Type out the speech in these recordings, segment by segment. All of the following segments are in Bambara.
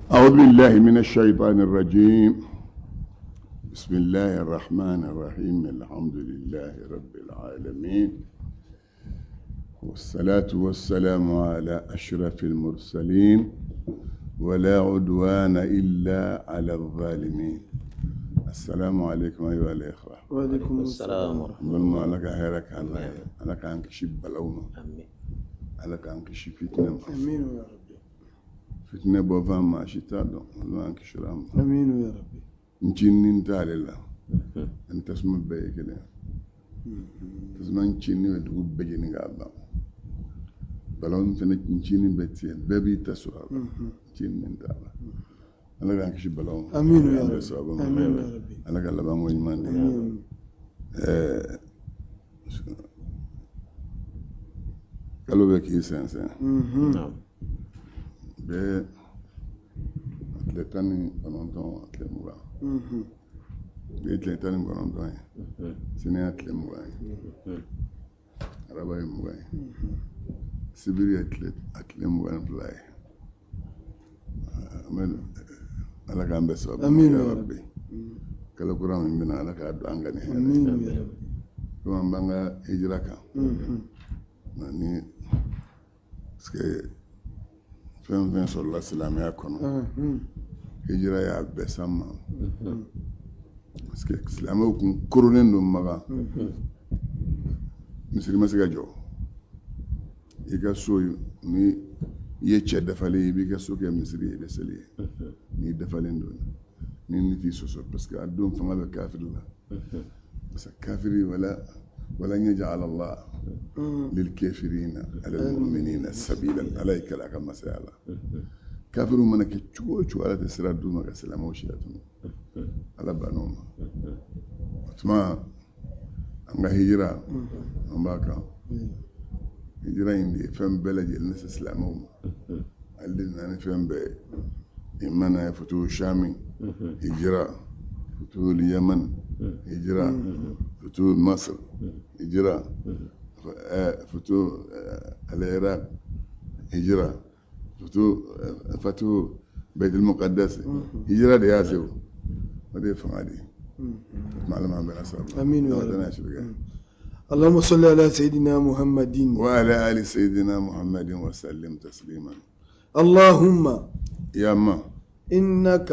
أعوذ بالله من الشيطان الرجيم. بسم الله الرحمن الرحيم. الحمد لله رب العالمين، والصلاة والسلام على أشرف المرسلين، ولا عدوان إلا على الظالمين. السلام عليكم أيها الإخوة. وعليكم السلام ورحمة الله. لك خيرك على كان كشب بلونه، على كان كشب فتنة. أمين يا ربي. فتنة بوفان ما شتادو لان كشرام. أمين يا ربي. نجينين تالي أنت اسم بيك كده. تسمع نجيني ودو بيجيني قابا. بلون فينا نجيني بيتين بيبي تسوى. نجينين تالا. على كان كشب بلون. أمين يا ربي. أمين يا ربي. على كان لبان ويمان. أمين. قالوا بك يسان. نعم. be atletani kononton atlemuga be atletani kononton sine atlemuga araba muga sibiri atlemuga play amen ala gambe so amin ya rabbi kala kuram min ala ka do angani amin ya rabbi ko mbanga hijraka nani ske fɛn sɔrɔla silamɛya kɔnɔ hijira y'a bɛɛ san ma parce que silamɛw kun koronen don magan misiri ma se ka jɔ i ka so ni i ye cɛ dafalen i b'i ka so kɛ misiri ye i bɛ seli ye n'i dafalen don ni t'i sɔsɔ parce que a don fanga bɛ kafiri la parce que kafiri wala yaj'al Allah للكافرين على المؤمنين سبيلا عليك لا كما سألا كافر منك تشو على تسرى دوما كسلام وشياتهم على بانوما اسمع أنها هجرة أمباكا هجرة عندي فهم بلد الناس إسلامهم عندنا أنا فهم ب إما فتوح الشامي هجرة فتوح اليمن هجرة فتوح مصر هجرة فتوح العراق هجرة فتوح بيت المقدس هجرة دياسو هذه فمادي معلم عن بنا صار امين يا رب. اللهم صل على سيدنا محمد وعلى آل سيدنا محمد وسلم تسليما. اللهم يا ما إنك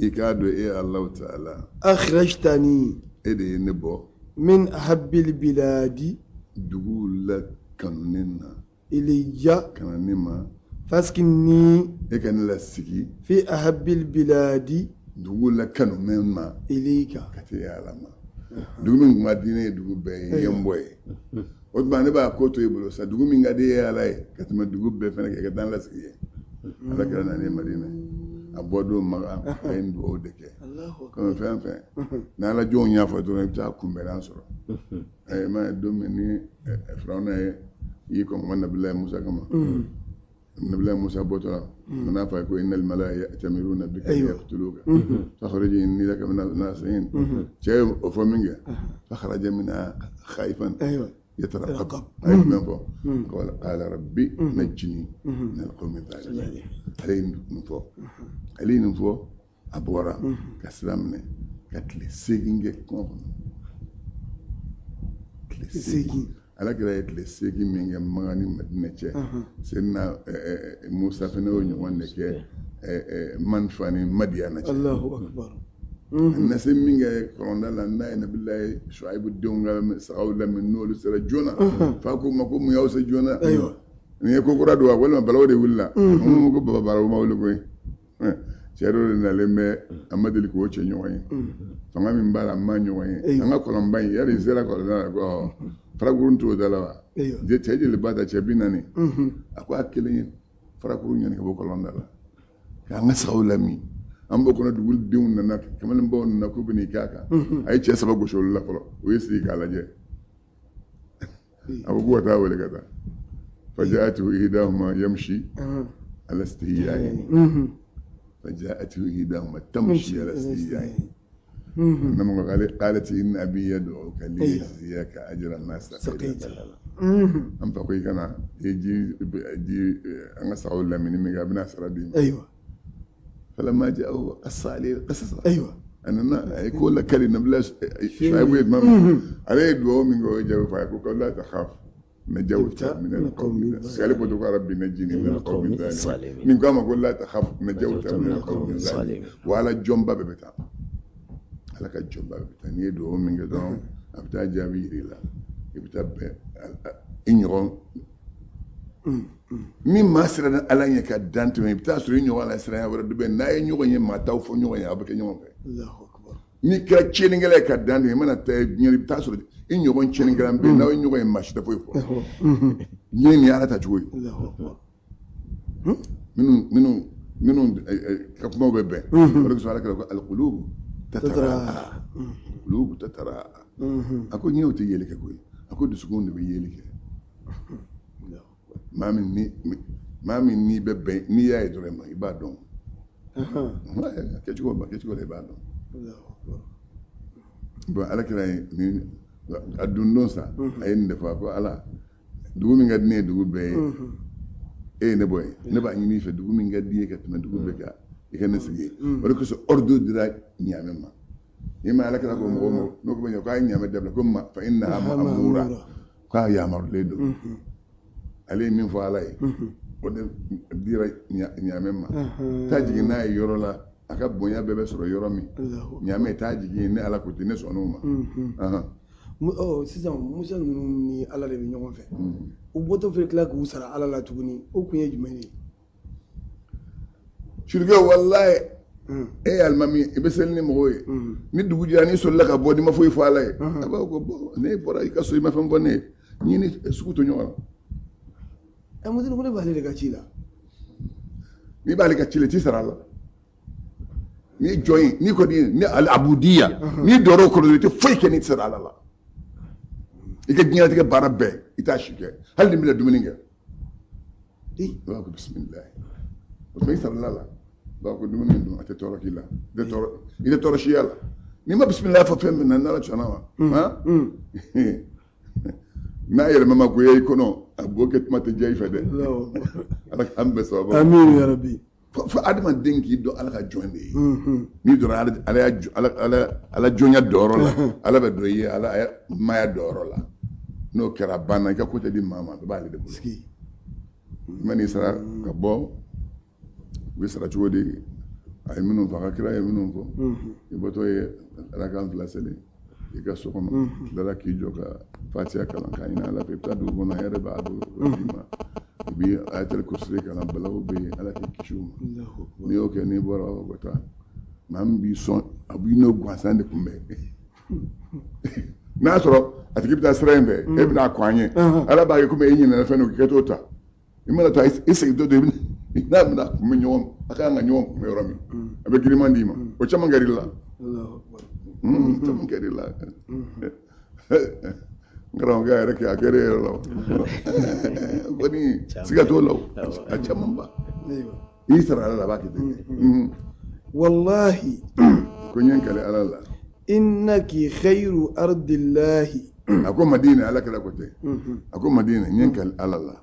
إكادو إيه الله تعالى أخرجتني إدي نبو من أحب البلاد دقول لك كننا إلي كنما فاسكني إكن لا سكي في أحب البلاد دقول لك كنو مما إليك كتير علما دقول من مدينة دقول بين يمبوي وتبع نبى كوتو يبلو سا دقول من قديه على كتم دقول بفنك كتان لا سكي على كذا ناني مدينة أبودو ما كاين دو دك كم فهم نالا جون يا فتورة بتاع كومبران سورة أي ما دومني فرانا يكون من نبلا موسى كما نبلا موسى بوتلا منافع يكون إن الملائكة يأتمرون بك يقتلوك فخرج إني لك من الناصحين شيء أفهمك فخرج منها خائفا يترقب أي من فوق قال ربي نجني من القوم الظالمين علي نفو أبورا كسلامنا كتلي سيجينج كون سيجين على كده يتلي سيجين من مغاني مدينة سيدنا موسى فنوي نوانك منفاني مديانة الله أكبر الناس من كورونا لنا إن بالله شعيب الدون سعودا من نور سر جونا فاكو ماكو مياوس جونا أيوة نيكو كرادوا ولا بلودي ولا هم ماكو بابا بارو ما ولا كوي شهروا لنا لما أمد لك وجه نوعين فما من بال ما نوعين أنا كلام باين يا رجال كلام كو فرقون تو دلوا جت تيجي لبعض شبيناني أكو أكلين فرقون يعني كبو كلام دلا كأنا سعودا مين an bɔ kɔnɔ dugu denw nana kamalen baw nana k'u bɛ n'i k'a kan a ye cɛ saba gosi olu la fɔlɔ o ye sigi k'a lajɛ a ko k'u ka taa wele ka taa faja'atuhu ihdahuma yamshi ala istihya'i faja'atuhu ihdahuma tamshi ala istihya'i إنما قالت إن أبي يدعوك ليجزيك أجر ما سقيت أم فقي كنا يجي أنا سأقول لمن ميجا بنا سردين أيوة فلما جاءه قص عليه القصص أيوة أننا يقول لك كلمة بلا شعيب يتمم عليه دعوة من جوا جوا فيقول لا تخاف نجوت من القوم الظالمين قالوا بتقول ربي نجني من القوم الظالمين من قام أقول لا تخاف نجوت من القوم الظالمين وعلى الجنب بتاع على الجنب بتاع يدعو من جدهم أبتاع جابيري لا يبتاع إنيرون min ma sira ala nya ka dante me bita sura nyo wala sira ya wala dube na nyo gonye ma taw fo nyo gonye abake nyo fe Allahu akbar ni kra cheni ngale ka dante me na tay nyeri bita sura nyo gon cheni ngam be na nyo gonye ma shita fo fo ni ni ala ta juwe Allahu akbar minun ka kuma bebe wala so ala ka al qulub tatara qulub tatara ako nyo te yele ka koy ako dusukun be yele ke Mami ni bebe ni ya idore ma ibadon. Kechuko le ibadon. Ba ala kira ni adundon sa ayin da fa ko ala dugu min gadne dugu be ne boy ne ba ni fe dugu min gaddi ka tuma dugu be ka ikane sigi wala ko so ordo dira nyame ma yima ala kira ko mo no ko be ko ay nyame debla ko ma fa innaha ma'mura ka ya mar le do ale min fɔ ala ye o de dira ɲaamɛ ma taa jigin n'a ye yɔrɔ la a ka bonya bɛɛ bɛ sɔrɔ yɔrɔ min ɲaamɛ taa jigin ne ala ko ten ne sɔnn'o ma sisan musa ninnu ni ala de bɛ ɲɔgɔn fɛ u bɔtɔ fɛ tila k'u sara ala la tuguni o kun ye jumɛn ye surikɛ walayi e ye alimami i bɛ seli ni mɔgɔw ye ni dugu jɛra n'i solila ka bɔ n'i ma foyi fɔ ala ye a b'a ko bɔn ne bɔra i ka so i ma fɛn fɔ ne ye n'i ni sugu to ɲɔgɔn na muso ko ne b'ale de ka ci la n'i b'ale ka ci la i t'i sara la ni jɔn ye n'i kɔni ni abudiya n'i dɔrɔ o kɔrɔ i tɛ foyi kɛ n'i tɛ sara ala la i ka diɲɛlatigɛ baara bɛɛ i t'a si kɛ hali ni bɛna dumuni kɛ i b'a ko bisimilayi o tuma i sarala la i b'a ko dumuni dun a tɛ tɔɔrɔ k'i la i tɛ tɔɔrɔ siya la n'i ma bisimilayi fɔ fɛn fɛn na n'ala sɔnna ma n'a yɛlɛma ma goya i kɔnɔ a bo kɛ tuma tɛ diya i fɛ dɛ ala k'an bɛɛ sababu amiin ya rabbi fo adamaden k'i dɔn ala ka jɔn de ye n'i dɔnna ala jɔnya dɔyɔrɔ la ala bɛ dɔn i ye ala maya dɔyɔrɔ la n'o kɛra banna i ka ko tɛ di maa ma bɛɛ b'ale de bolo i ma n'i sara ka bɔ u bɛ sara cogo di a ye minnu fɔ a ka kira ye minnu fɔ i bɔtɔ ye ala k'an fila seli i ka so kɔnɔ tilala k'i jɔ ka fatiya kalan k'a ɲini ala fɛ i bɛ taa dugu kɔnɔ a yɛrɛ b'a dɔn i ma i bɛ ayatal kursi kalan balawu bɛ yen ala k'i kisi o ma n'i y'o kɛ n'i bɔra o bɛ taa maa min b'i sɔn a b'i n'o gansan de kunbɛn n'a sɔrɔ a tigi bɛ taa sira in fɛ e bɛ n'a kɔ an ye ala b'a kɛ komi e ɲinɛna fɛn dɔ k'i kɛ t'o ta i mana taa i segintɔ to n'a bɛna kunbɛn ɲɔgɔn a kan ka ɲɔgɔn kunbɛn yɔrɔ min a bɛ giriman d'i ma o caman kɛr'i la caman kɛr'i la karamɔgɔkɛ yɛrɛ kɛ a kɛra yɛrɛ la kɔni siga t'o la a caman ba i sara ala la a b'a kɛ ten wallahi ko n ye n kale ala la innaki khayru ardillahi a ko madina ala kɛra ko tɛ a ko madina n ye n kale ala la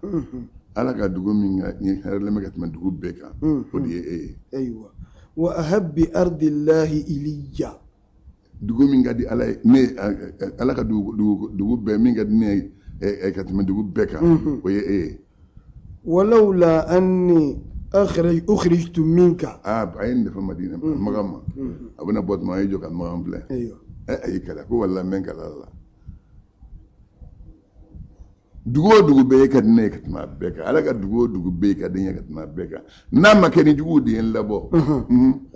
ala ka dugu min ka n ye hɛrɛlɛmɛ ka tɛmɛ dugu bɛɛ kan o de ye e ye ayiwa wa ahabbi ardillahi iliya dugu min ka di ala ye ne ala ka dugu bɛɛ min ka di ne ye ka tɛmɛ dugu bɛɛ kan o ye e ye walawla anni ukhrijtu minka a ye n defa madina magan ma a bɛna bɔ tuma a ye jɔ ka magan filɛ a y'i kala ko wala mɛ n kala la dugu o dugu bɛɛ ye ka di ne ye ka tɛmɛ a bɛɛ kan ala ka dugu o dugu bɛɛ ye ka di ne ye ka tɛmɛ a bɛɛ kan n'a ma kɛ ni juguw de ye n labɔ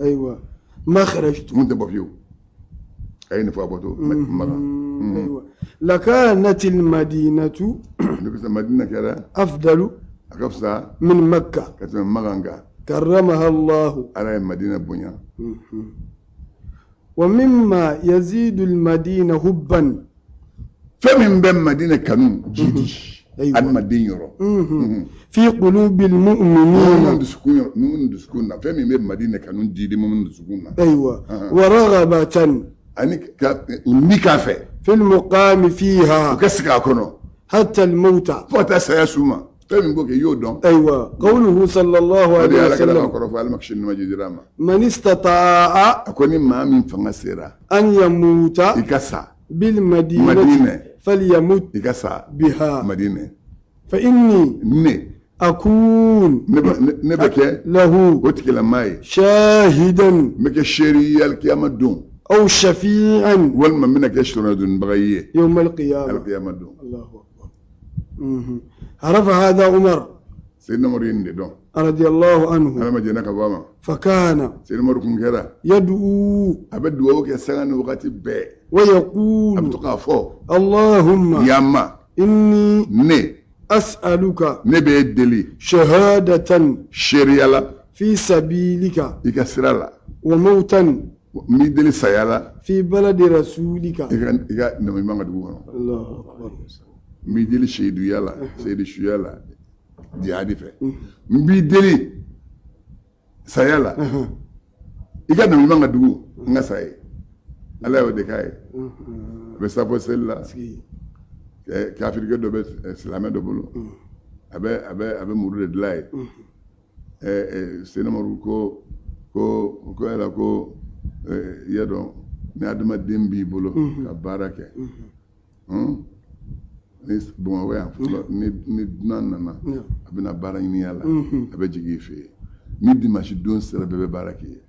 ayiwa ma kharajtu mun tɛ bɔ fiyewu a ye nin fɔ a bɔtɔ magan ayiwa lakanat almadinatu madina kɛra afdalu a ka fisa min makka ka tɛmɛ magan kan karramaha allahu ala ye madina bonya wa mimma yazidu almadina hubban fɛn min bɛ madina kanu jidi adamaden yɔrɔ fi qulubil mu'minina minnu dusukun na fɛn min bɛ madina kanu jidi minnu dusukun na ayiwa wa raghabatan ani ni k'a fɛ fil muqami fiha u ka sigi a kɔnɔ hatta al mauta fo ka taa saya s'u ma فمن بوك يودون أيوة قوله صلى الله عليه وسلم من استطاع أكوني ما من فنسيرا أن يموت إكسا بالمدينة فليموت إكسا بها مدينة فإني ني أكون نبكي له وتكلم معي شاهدا مك الشريعة القيامة دون أو شفيعا والما منك يشترون دون بغيه يوم القيامة دون الله أكبر. عرف هذا عمر سيدنا مرين دون رضي الله عنه أنا ما جيناك بابا فكان سيدنا مركم كذا يدعو أبد ووك سنة وقت بي ويقول أبتقى فو اللهم ياما إني ني أسألك نبي الدلي شهادة شريعة في سبيلك إكسرلا وموتا ميدلي سيالا في بلد رسولك إكا نمي ما غدوه الله أكبر ميدلي شيدو يالا شيدو شيالا جهادي في ميدلي سيالا إكا نمي ما غدوه نساي الله يودكاي بس أبو سلا كافر جدو بس سلامة دبلو أبى مرود دلاي سينما روكو ko ala ko yado ni adama dembi bolo ka barake ni bon wa ni nanana abina bara ni yalla abe jigi fe ni dimashi don sera bebe barake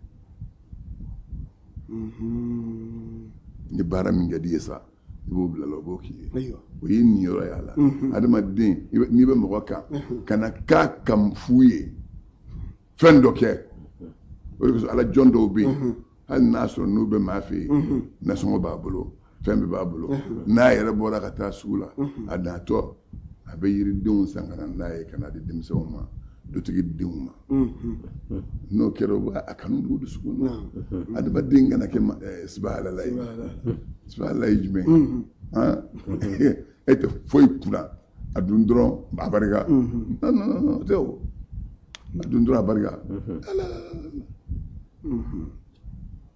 ni bara min gadi yesa ibo blalo boki أيوة o yi ni yoro yalla adama den ni be mo ka kana ka kam fuye fen doke o ala jondo bi hal nasro no be mafi na so ba bolo fen be ba bolo na yere bora ka ta sula ada to abe yiri dum sangaran laye kana de dim sawma do tigi dimma no kero ba akanu du sukuna adama dinga na ke subhanallah jme ha eto foi kuna adun dron abarga non teo adun dron abarga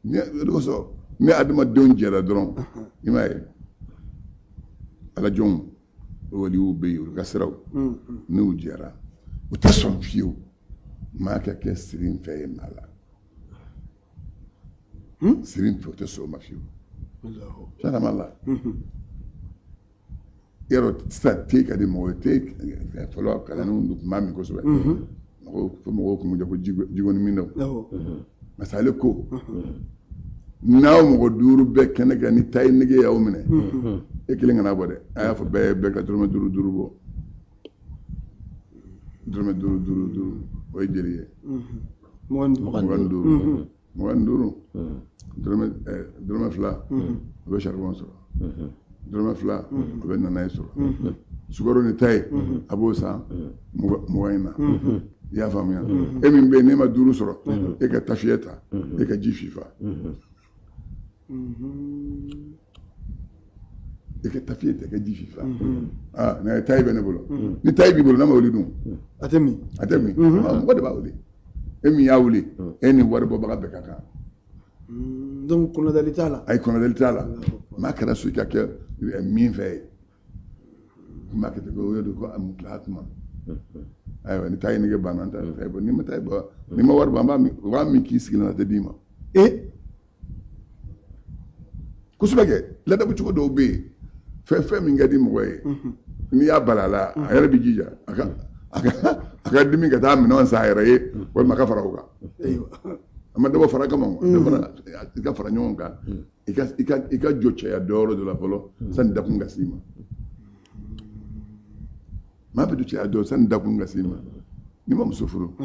ni adama don jera dron imay ala jom wali ube yuru kasraw ni ujera utason fiu ma ka ke sirin fe mala sirin fe utaso ma fiu Allahu salam Allah yero stati ka di mo te folo kala no mami ko so mo ko mo jago jigo ni mindo masale ko naw mo duru be kenega ni tay nige yaw mine e kilinga na bode aya fo be ka duru bo duru way jeriye mo nganduru duru fla be charbon so duru fla be nanay so sugoro ni tay abosa mo wayna ya famia e min be ne ma duru soro e ka tafieta e ka jififa e ka tafieta ka jififa na tay be ne bolo ni tay bi bolo na ma wuli dum atemi wada ba wuli e mi ya wuli e ni wada bo ba be kaka donc kuna dalitala ay kuna dalitala ma kara su ka ke min fe ma ke ko yodo ko am platma aywa ni tay ni ge bananta tay bo ni ma tay ba ni ma war ba wa mi ki sigila na te dima kusubage la da bu ci ko do be fe mi ngadi mo way ni ya balala ayara bi jija aka dimi ga ta mi non sa ayre wal ma ka fara uga aywa amma da fara kama da fara ka fara nyonga ika joche ya doro de la polo san da kunga sima ma be duce ado san da kunga sima ni ma musufuru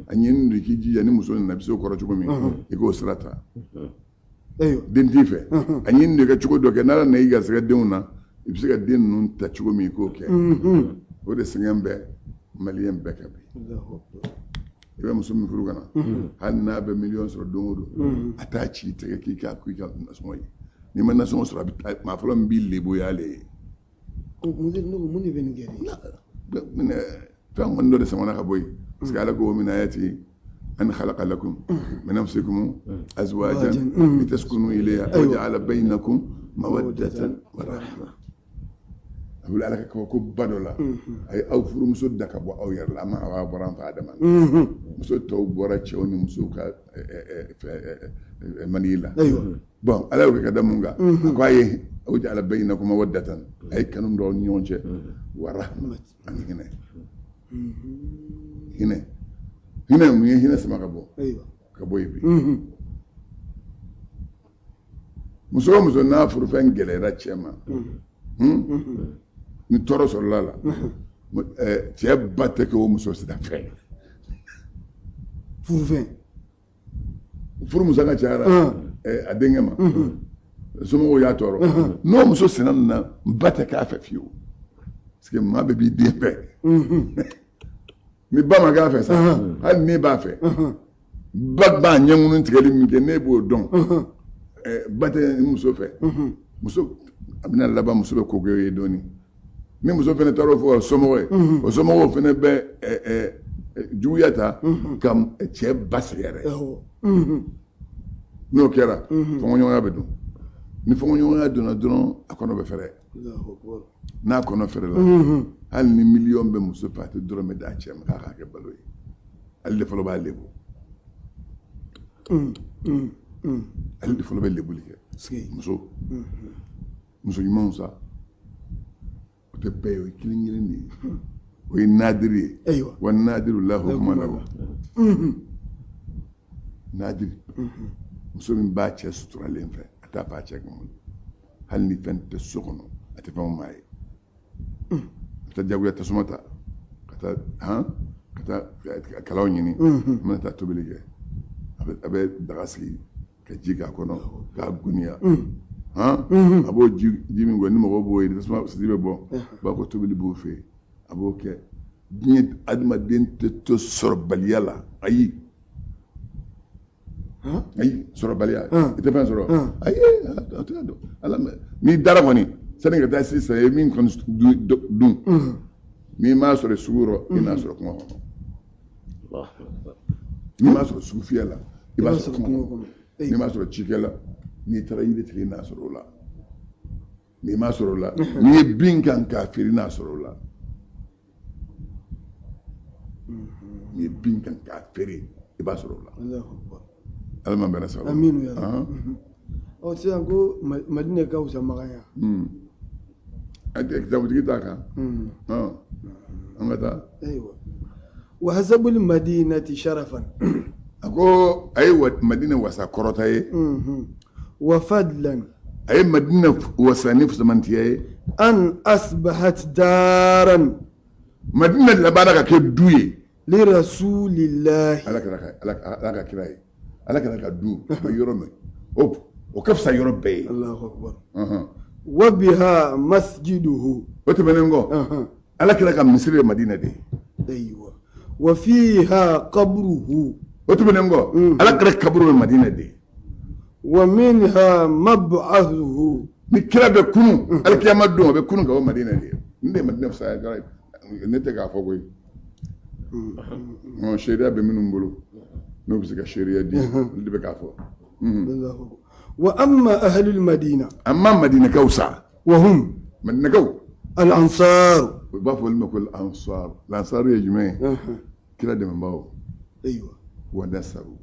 anyen ndu ki ji ya ni muso na biso koro chugo mi iko srata ayo den dife anyen ndu ka chugo doke na na iga sga deuna ibisi ka den nun ta chugo mi ko ke o de singambe malien bekabi ibe muso mi furu kana hanna be million so dongo ata ci te ki ka ku ka nasoy ni man nasoy so ma folo mbi lebo yale ko mo ni ben geri من فهم من دون سمانا خبوي سكالكم من آياتي أن خلق لكم من أنفسكم أزواجا لتسكنوا إليها وجعل بينكم مودة ورحمة wala ala ko badola ay aw furu muso daka bo aw yar la ma awa boran fa adama muso to bora chewni muso ka manila bon ala ko kada munga ko ay o jala bainakum mawaddatan ay kanum do nyonche wa rahmat an hine sama ka bo ka boy bi muso na furu fen gelera chema ni tɔɔrɔ sɔrɔla la cɛ ba tɛ kɛ o muso sida fɛ furu muso ka cayara a denkɛ ma somɔgɔw y'a tɔɔrɔ n'o muso sina nin na ba tɛ k'a fɛ fiyewu parce que maa bɛɛ b'i den fɛ ni ba ma k'a fɛ sa hali ni b'a fɛ ba b'a ɲɛŋunu tigɛli min kɛ ne b'o dɔn ba tɛ muso fɛ muso a bɛna laban muso bɛ kogo ye dɔɔni ni muso fana taara o fɔ o somɔgɔ ye o somɔgɔw fana bɛ juguya ta ka cɛ basigi yɛrɛ n'o kɛra fɔɲɔgɔnya bɛ don ni fɔɲɔgɔnya donna dɔrɔn a kɔnɔ bɛ fɛrɛ n'a kɔnɔ fɛrɛ la hali ni miliyɔn bɛ muso fɛ a tɛ dɔrɔn bɛ d'a cɛ ma k'a k'a kɛ balo ye ale de fɔlɔ b'a lebu ale de fɔlɔ bɛ lebuli kɛ muso ɲumanw sa o tɛ bɛɛ ye o ye kelen kelen de ye o ye naadiri ye wa naadiru lahu kuma la naadiri muso min b'a cɛ suturalen fɛ a t'a fɔ a cɛ kan hali ni fɛn tɛ so kɔnɔ a tɛ fɛn o maa ye a taa jagoya tasuma ta ka taa kalaw ɲini a bɛna taa tobili kɛ a bɛ daga sigi ka ji k'a kɔnɔ k'a guniya a b'o ji min kɛ ni mɔgɔw b'o ye tasuma sisi bɛ bɔ b'a ko tobili b'o fɛ yen a b'o kɛ diɲɛ adamaden tɛ to sɔrɔbaliya la ayi sɔrɔbaliya i tɛ fɛn sɔrɔ ayi a tɛ dɔn ala n'i dara kɔni sani ka taa sisan i ye min kɔni dun n'i m'a sɔrɔ sugu rɔ i n'a sɔrɔ kungo kɔnɔ n'i m'a sɔrɔ sugu fiyɛ la i b'a sɔrɔ kungo kɔnɔ n'i m'a sɔrɔ cikɛ la n'i taara yiri tigɛ i n'a sɔrɔ o la n'i m'a sɔrɔ o la n'i ye bin kan k'a feere i n'a sɔrɔ o la n'i ye bin kan k'a feere i b'a sɔrɔ o la ala ma bɛrɛ sɔrɔ aminu ya ɔ sisan ko madina ka wusa magaya a tɛ kitabutigi t'a kan an ka taa wa hasabul madinati sharafan a ko a ye madina wasa kɔrɔta ye wa fadlan a ye madina wasa ni fusamantiya ye an asbahat daran madina labaara ka kɛ du ye li rasulillahi ala ka kira ye ala kɛra ka du a bɛ yɔrɔ min o ka fisa yɔrɔ bɛɛ ye Allahu akbar wa biha masjiduhu o tɛmɛnen kɔ ala kɛra ka misiri ye madina de aywa wa fiha qabruhu o tɛmɛnen kɔ ala kɛra kaburu ye madina de wa minha mab'athuhu ni kira bɛ kunu alikiyama don a bɛ kunu ka bɔ madina de ne de madina fisa ne tɛ k'a fɔ koyi sariya bɛ minnu bolo n'o bɛ se ka sariya di olu de bɛ k'a fɔ wa amma ahlul madina amma madinakaw sa wa hum madinakaw al ansar u b'a fɔ olu ma ko ansar lansaru ye jumɛn ye kira dɛmɛbaaw aywa wa nasaru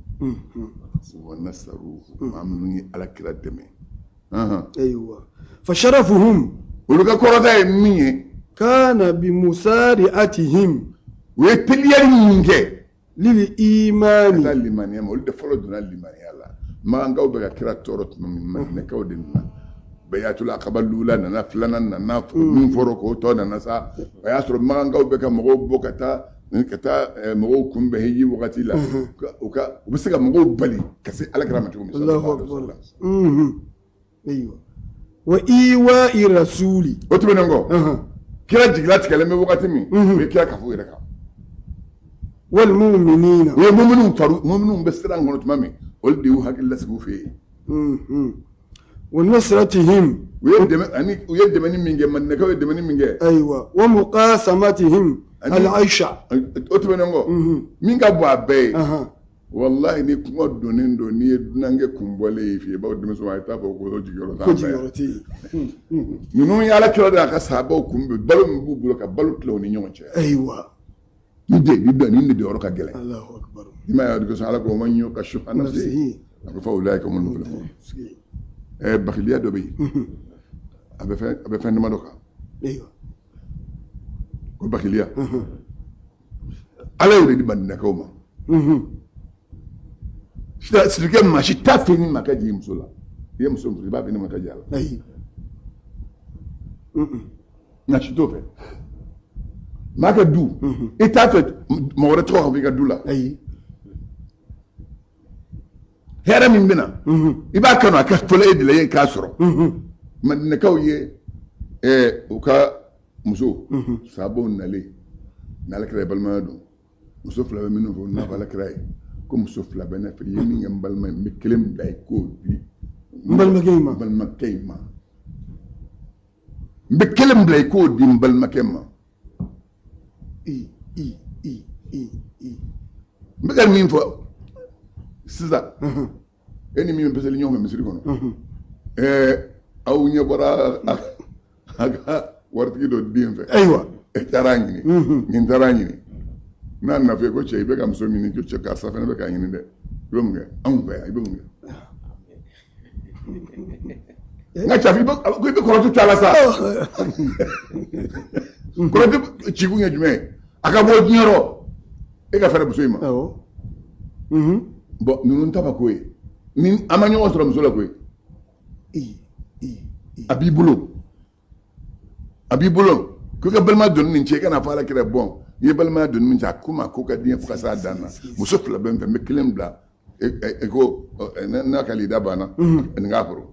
maa minnu ye ala kira dɛmɛ aywa fa sharafuhum olu ka kɔrɔta ye min ye kana bi musari'atihim u ye teliyali min kɛ lil imani ka taa limaniya ma olu de fɔlɔ donna limaniya la magankaw bɛ ka kira tɔɔrɔ tuma min madinakaw de nana bayatul aqaba lula nana filanan nana min fɔra k'o tɔ nana sa o y'a sɔrɔ magankaw bɛ ka mɔgɔw bɔ ka taa mɔgɔw kunbɛn hiji wagati la u bɛ se ka mɔgɔw bali ka se alakira ma cogo min aywa wa iwa'i rasuli o tɛmɛnen kɔ kira jigila tigɛlen bɛ wagati min o ye kira ka fɔ yɛrɛ kan wal mu'minina o ye mu'minun bɛ siran kɔnɔ tuma min olu de y'u hakili lasigi u fɛ yen wa nasratihim u ye dɛmɛ ni min kɛ madinakaw ye dɛmɛ ni min kɛ aywa wa muqasamatihim al aisha o tɛmɛnen kɔ min ka bon a bɛɛ ye wallahi ni kuma donnen don ni ye dunange kun bɔlen ye f'i ye bawo denmisɛnw a ye taa fɔ ko jigiyɔrɔ t'an fɛ yan ninnu ye ala kira de a ka sahabaw kunbɛn balo min b'u bolo ka balo tila u ni ɲɔgɔn cɛ ayiwa ni de yɔrɔ ka gɛlɛn Allahu akbar i m'a ye o de kosɔn ala ko man ɲɔ ka su ana se a ko fɔ wulayi ka mun fɔ bakiliya dɔ bɛ yen a bɛ fɛn dama dɔ kan ko bakiliya ala y'o de di mandinakaw ma sirikɛ maa si t'a fɛ ni maa ka jigin muso la i ye muso i b'a fɛ ni maa ka jigin a la nka si t'o fɛ maa ka du i t'a fɛ mɔgɔ wɛrɛ tɔgɔ ka fɔ i ka du la hɛrɛ min bɛ na i b'a kanu a ka fɔlɔ e de la k'a sɔrɔ mandinakaw ye u ka muso sababu nalen n'ala kira ye balimaya don muso fila bɛ minnu fɔ n'a fɔ ala kira ye ko muso fila bɛ ne fɛ i ye min kɛ n balima ye n bɛ kelen bila i k'o di n balimakɛ in ma n bɛ kelen bila i k'o di n balimakɛ ma n bɛ ka min fɔ sisan e ni min bɛ peseli ɲɔgɔn fɛ misiri kɔnɔ aw ɲɛ bɔra a ka waritigi dɔ den fɛ ayiwa e taara a ɲini nin taara a ɲini n'a nafɛ ko cɛ i bɛ ka muso ɲini ko cɛ karisa fana bɛ k'a ɲini dɛ i bɛ mun kɛ anw fɛ yan i bɛ mun kɛ nka cafi ko i bɛ kɔrɔtu caya la sa kɔrɔtu cikun ye jumɛn ye a ka bɔ diɲɛyɔrɔ e ka fɛrɛ muso in ma bɔn ninnu ta ma ko ye ni an ma ɲɔgɔn sɔrɔ muso la koyi a b'i bolo ko i ka balima donni nin cɛ i kana fɔ ala kira bɔn i ye balimaya donni min cɛ a ko ma ko ka diɲɛ fo ka s'a dan na muso fila bɛ n fɛ n bɛ kelen bila e ko n'a ka lida banna nin k'a kɔrɔ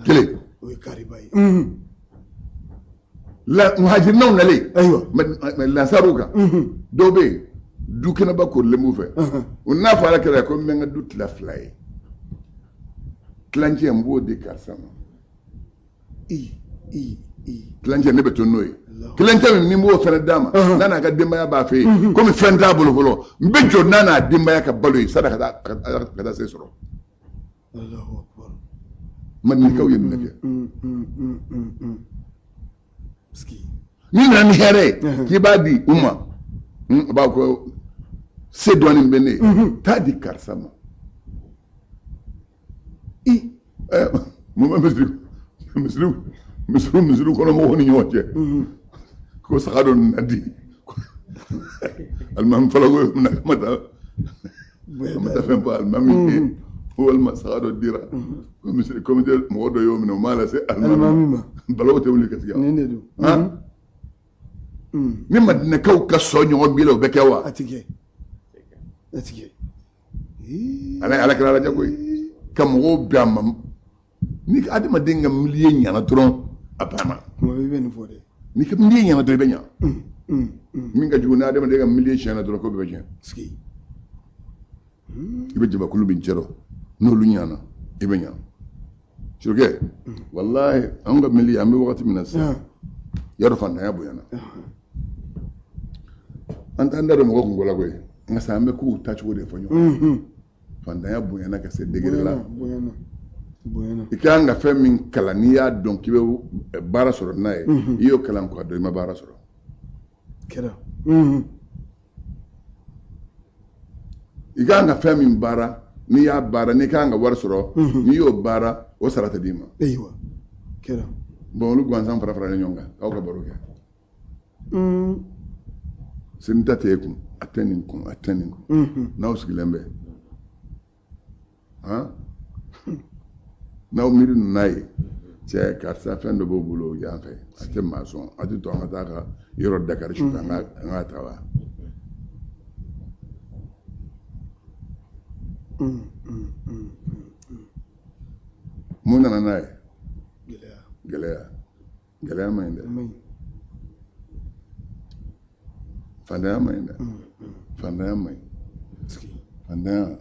kelen o ye kariba ye muhajirinaw nalen lansaruw kan dɔw bɛ yen du kɛnɛba korilen b'u fɛ o n'a fɔ ala kira ko n bɛ n ka du tila fila ye tilancɛ n b'o di karisa ma tilancɛ ne bɛ to n'o ye tilancɛ min ni n b'o fana d'a ma n'a n'a ka denbaya b'a fɛ yen komi fɛn t'a bolo fɔlɔ n bɛ jɔ n'a n'a denbaya ka balo ye sani ka taa se sɔrɔ mandinkaw ye nin de kɛ n'i nana ni hɛrɛ ye k'i b'a di u ma a b'a ko se dɔɔnin bɛ ne ye taa di karisa ma mun bɛ misiri kɔnɔ mɔgɔw ni ɲɔgɔn cɛ ko saga dɔ nana di alimami fɔlɔ ko ma taa fɛn fɔ alimami ye walima saga dɔ dira ko misiri komite mɔgɔ dɔ y'o minɛ o m'a lase alimami ma balaw tɛ wuli ka sigi ni mandinakaw ka sɔn ɲɔgɔn bi la o bɛ kɛ wa a ti kɛ ala kɛra ala jago ye ka mɔgɔw bɛn a ma ni adamaden ka miliye ɲana dɔrɔn a banna ni ka miliye ɲana dɔrɔn i bɛ ɲa min ka jugu ni adamaden ka miliye tiɲɛna dɔrɔn ko bɛɛ bɛ tiɲɛ i bɛ jabakulu bin cɛrɔ n'olu ɲana i bɛ ɲa surukɛ walahi an ka miliye an bɛ wagati min na sisan yɔrɔ fantanya bonyana an t'an da don mɔgɔ kunko la koyi nka sa an bɛ k'u tacogo de fɔ ɲɔgɔn fantanya bonyana ka se degere la i kan ka fɛn min kalan n'i y'a dɔn k'i bɛ baara sɔrɔ n'a ye i y'o kalan k'a dɔn i ma baara sɔrɔ i kan ka fɛn min baara n'i y'a baara n'i kan ka wari sɔrɔ n'i y'o baara o sara tɛ d'i ma bɔn olu gansan fara faralen ɲɔgɔn kan aw ka baro kɛ sini ta tɛ e kun a tɛ nin kun a tɛ nin kun n'aw sigilen bɛ n'aw miiri n'a ye cɛ karisa fɛn dɔ b'o bolo yan fɛ a tɛ maa sɔn a tɛ to an ka taa ka yɔrɔ dakari su an ka ta wa mun nana n'a ye gɛlɛya ma ɲi dɛ fantanya ma ɲi dɛ fantanya ma ɲi fantanya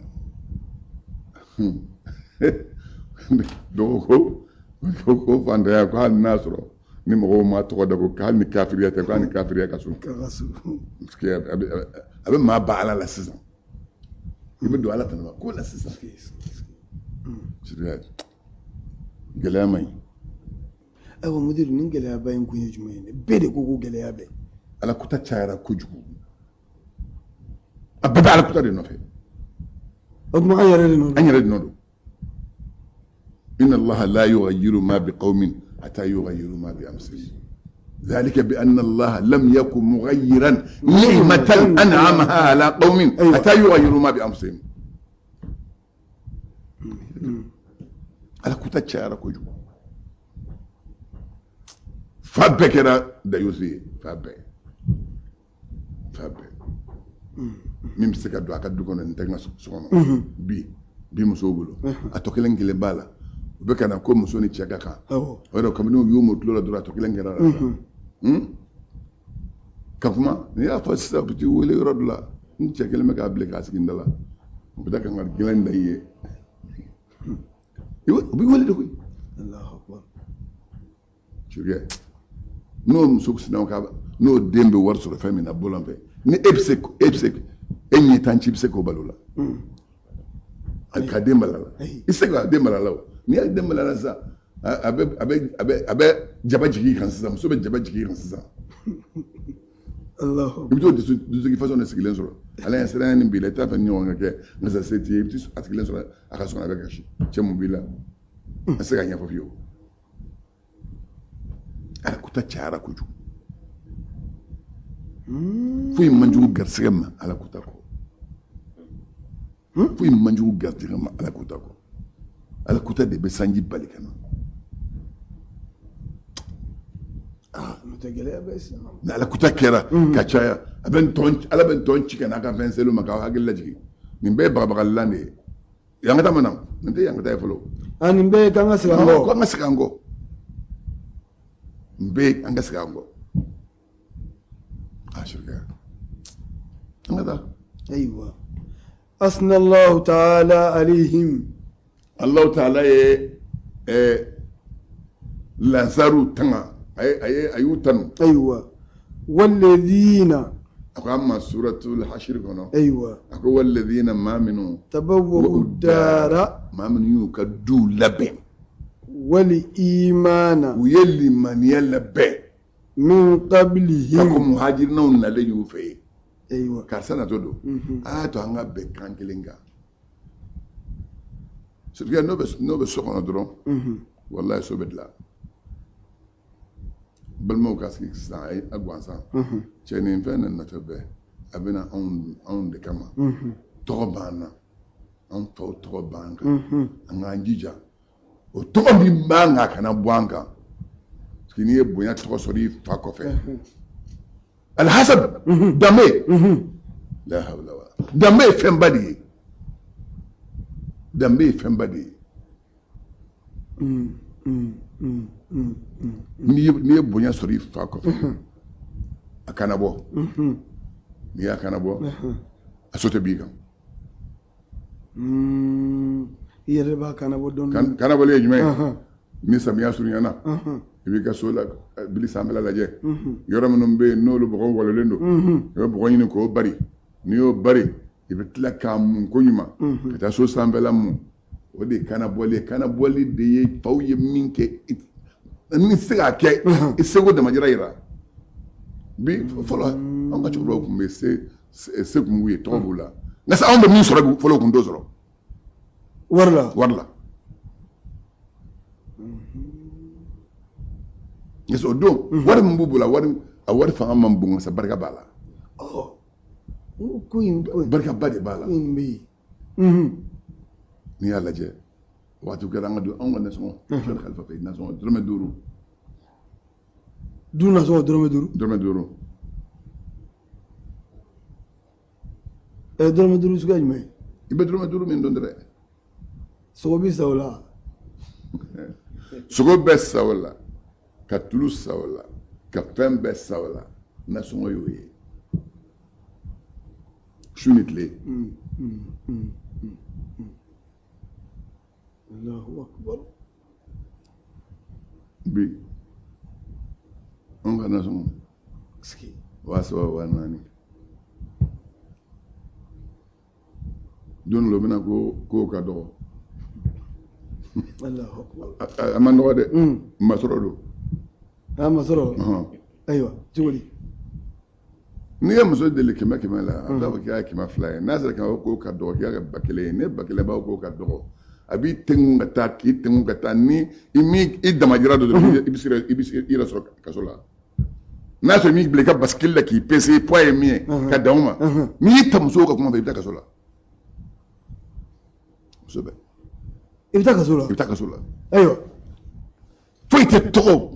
dɔgɔ ko fantanya ko hali n'a sɔrɔ ni mɔgɔw ma tɔgɔ da ko hali ni kafiriya tɛ ko hali ni kafiriya ka so parce que a bɛ maa ba ala la sisan i bɛ don ala tanama ko la sisan gɛlɛya man ɲi. ayiwa mudiru nin gɛlɛyaba in kun ye jumɛn ye bɛɛ de ko ko gɛlɛya bɛ ala kuta cayara kojugu a bɛɛ bɛ ala kuta de nɔfɛ o tuma an yɛrɛ de nɔ don an yɛrɛ de nɔ don inna allaha la yughayyiru ma bi qawmin hatta yughayyiru ma bi anfusihim ذلك بأن الله لم يكن مغيرا نعمة أنعمها على قوم حتى يغيروا ما بأنفسهم ala kuta cayara kojugu fa bɛɛ kɛra dayusi ye fa bɛɛ min bɛ se ka don a ka du kɔnɔ nin tɛ n ka so kɔnɔ bi musow bolo a tɔ kelen kelen b'a la u bɛ ka na ko muso ni cɛ ka kan o yɛrɛ kabini u y'u mo tulo la dɔrɔn a tɔ kelen kɛra la ka kuma n'i y'a fɔ sisan u bɛ t'i wele yɔrɔ dɔ la n cɛ kelen bɛ k'a bilen k'a sigi n da la u bɛ taa ka n ka gɛlɛn da i ye u bɛ wele de koyi n'o muso sinna ka n'o den bɛ wari sɔrɔ fɛn min na bɔlɔn fɛ ni e bɛ se e ɲɛ tan ci bɛ se k'o balo la ka den bala la i tɛ se ka den bala la o n'i y'a den bala la sisan a bɛ jaba jigin kan sisan muso bɛ jaba jigin kan sisan i bɛ t'o dusukun fasɔn de sigilen sɔrɔ ala ye siranya ni b'i la i t'a fɛ ɲɔgɔn ka kɛ nka se t'i ye i bɛ a sigilen sɔrɔ a ka sɔn a bɛ kasi cɛ mun b'i la a se ka ɲɛfɔ fiyewu ala kuta cayara kojugu foyi man jugu garisɛgɛ ma ala kuta kɔ foyi man jugu garisɛgɛ ma ala kuta kɔ ala kuta de bɛ sanji bali ka na ni ala kuta kɛra ka caya ala bɛ tɔn ci ka n'a ka fɛn seliw ma k'aw hakili lajigin nin bɛɛ ye bagabagalilan de ye yankata ma na nin tɛ yankata ye fɔlɔ nin bɛɛ ye k'an ka segin an kɔ an ka segin an kɔ nin bɛɛ ye an ka segin an kɔ أيوة أثنى الله تعالى عليهم الله تعالى لانسارو تنا أيو تنو أيوة والذين أما سورة الحشر كنا أيوة أقول والذين ما منو تبوأوا الدار ما منو يكدو لبن والإيمان ويلي من يلبن min qablihim ako muhajirinaw nalen y'u fɛ yen ayiwa karisa natɔ don a y'a to an ka bɛn kan kelen kan surtout n'o bɛ so kɔnɔ dɔrɔn walayi so bɛ dilan balimaw ka sigi sisan a gansan cɛ nin fɛn nin natɔ bɛɛ a bɛna anw de kama tɔgɔ b'an na anw faw tɔgɔ b'an kan an k'an jija o tɔgɔ min b'an kan a kana bɔ an kan n'i ye bonya tɔgɔ sɔrɔ i fa kɔfɛ alhasad danbe la hawla wala danbe ye fɛnba de ye danbe ye fɛnba de ye n'i ye bonya sɔrɔ i fa kɔfɛ a kana bɔ n'i y'a kana bɔ a so tɛ b'i kan i yɛrɛ b'a kana bɔ dɔɔnin kanabɔli ye jumɛn ye ni samiya surunyana i b'i ka so la bili sanfɛla lajɛ yɔrɔ minnu bɛ yen n'olu bɔgɔ walolen don i bɛ bɔgɔ ɲini k'o bari n'i y'o bari i bɛ tila k'a mun ko ɲuman ka taa so sanfɛla mun o de ye kanabɔli ye kanabɔli de ye faw ye min kɛ ni tɛ se k'a kɛ i seko damajira yira bi fɔlɔ anw ka cɛkɔrɔbaw tun bɛ se kun b'u ye tɔgɔ b'u la nka sisan anw bɛ min sɔrɔ fɔlɔ u tun t'o sɔrɔ wari la o don wari min b'u bolo a wari fanga man bon sa barika b'a la barikaba de b'a la n'i y'a lajɛ waati kɛra an ka don anw ka nasɔngɔ fɛn kalifa fɛ nasɔngɔ dɔrɔmɛ 5 du nasɔngɔ dɔrɔmɛ 5 dɔrɔmɛ 5 dɔrɔmɛ 5 suguya jumɛn i bɛ dɔrɔmɛ 5 min dɔn dɛ sogo bɛ sa o la sogo bɛ sa o la ka tulu sa o la ka fɛn bɛɛ sa o la nasɔngɔ y'o ye su ni tile Allahu akbar bi an kana sun wasu wa nani don lo bina ko ka do Allahu akbar aman do de masoro do masoro aywa joli ni ya muso deli kema la da ba kiya kema fly na sa ka ko ka do ya bakele ne bakele ba ko ka do abi tengu ngata ki tengu ngata ni imi idamajira do ibisira ira so kasola na so mi bleka baskilla ki pc poye mi ka dauma mi tamso ka kuma bai ta kasola so be ibta kasola aywa foi te to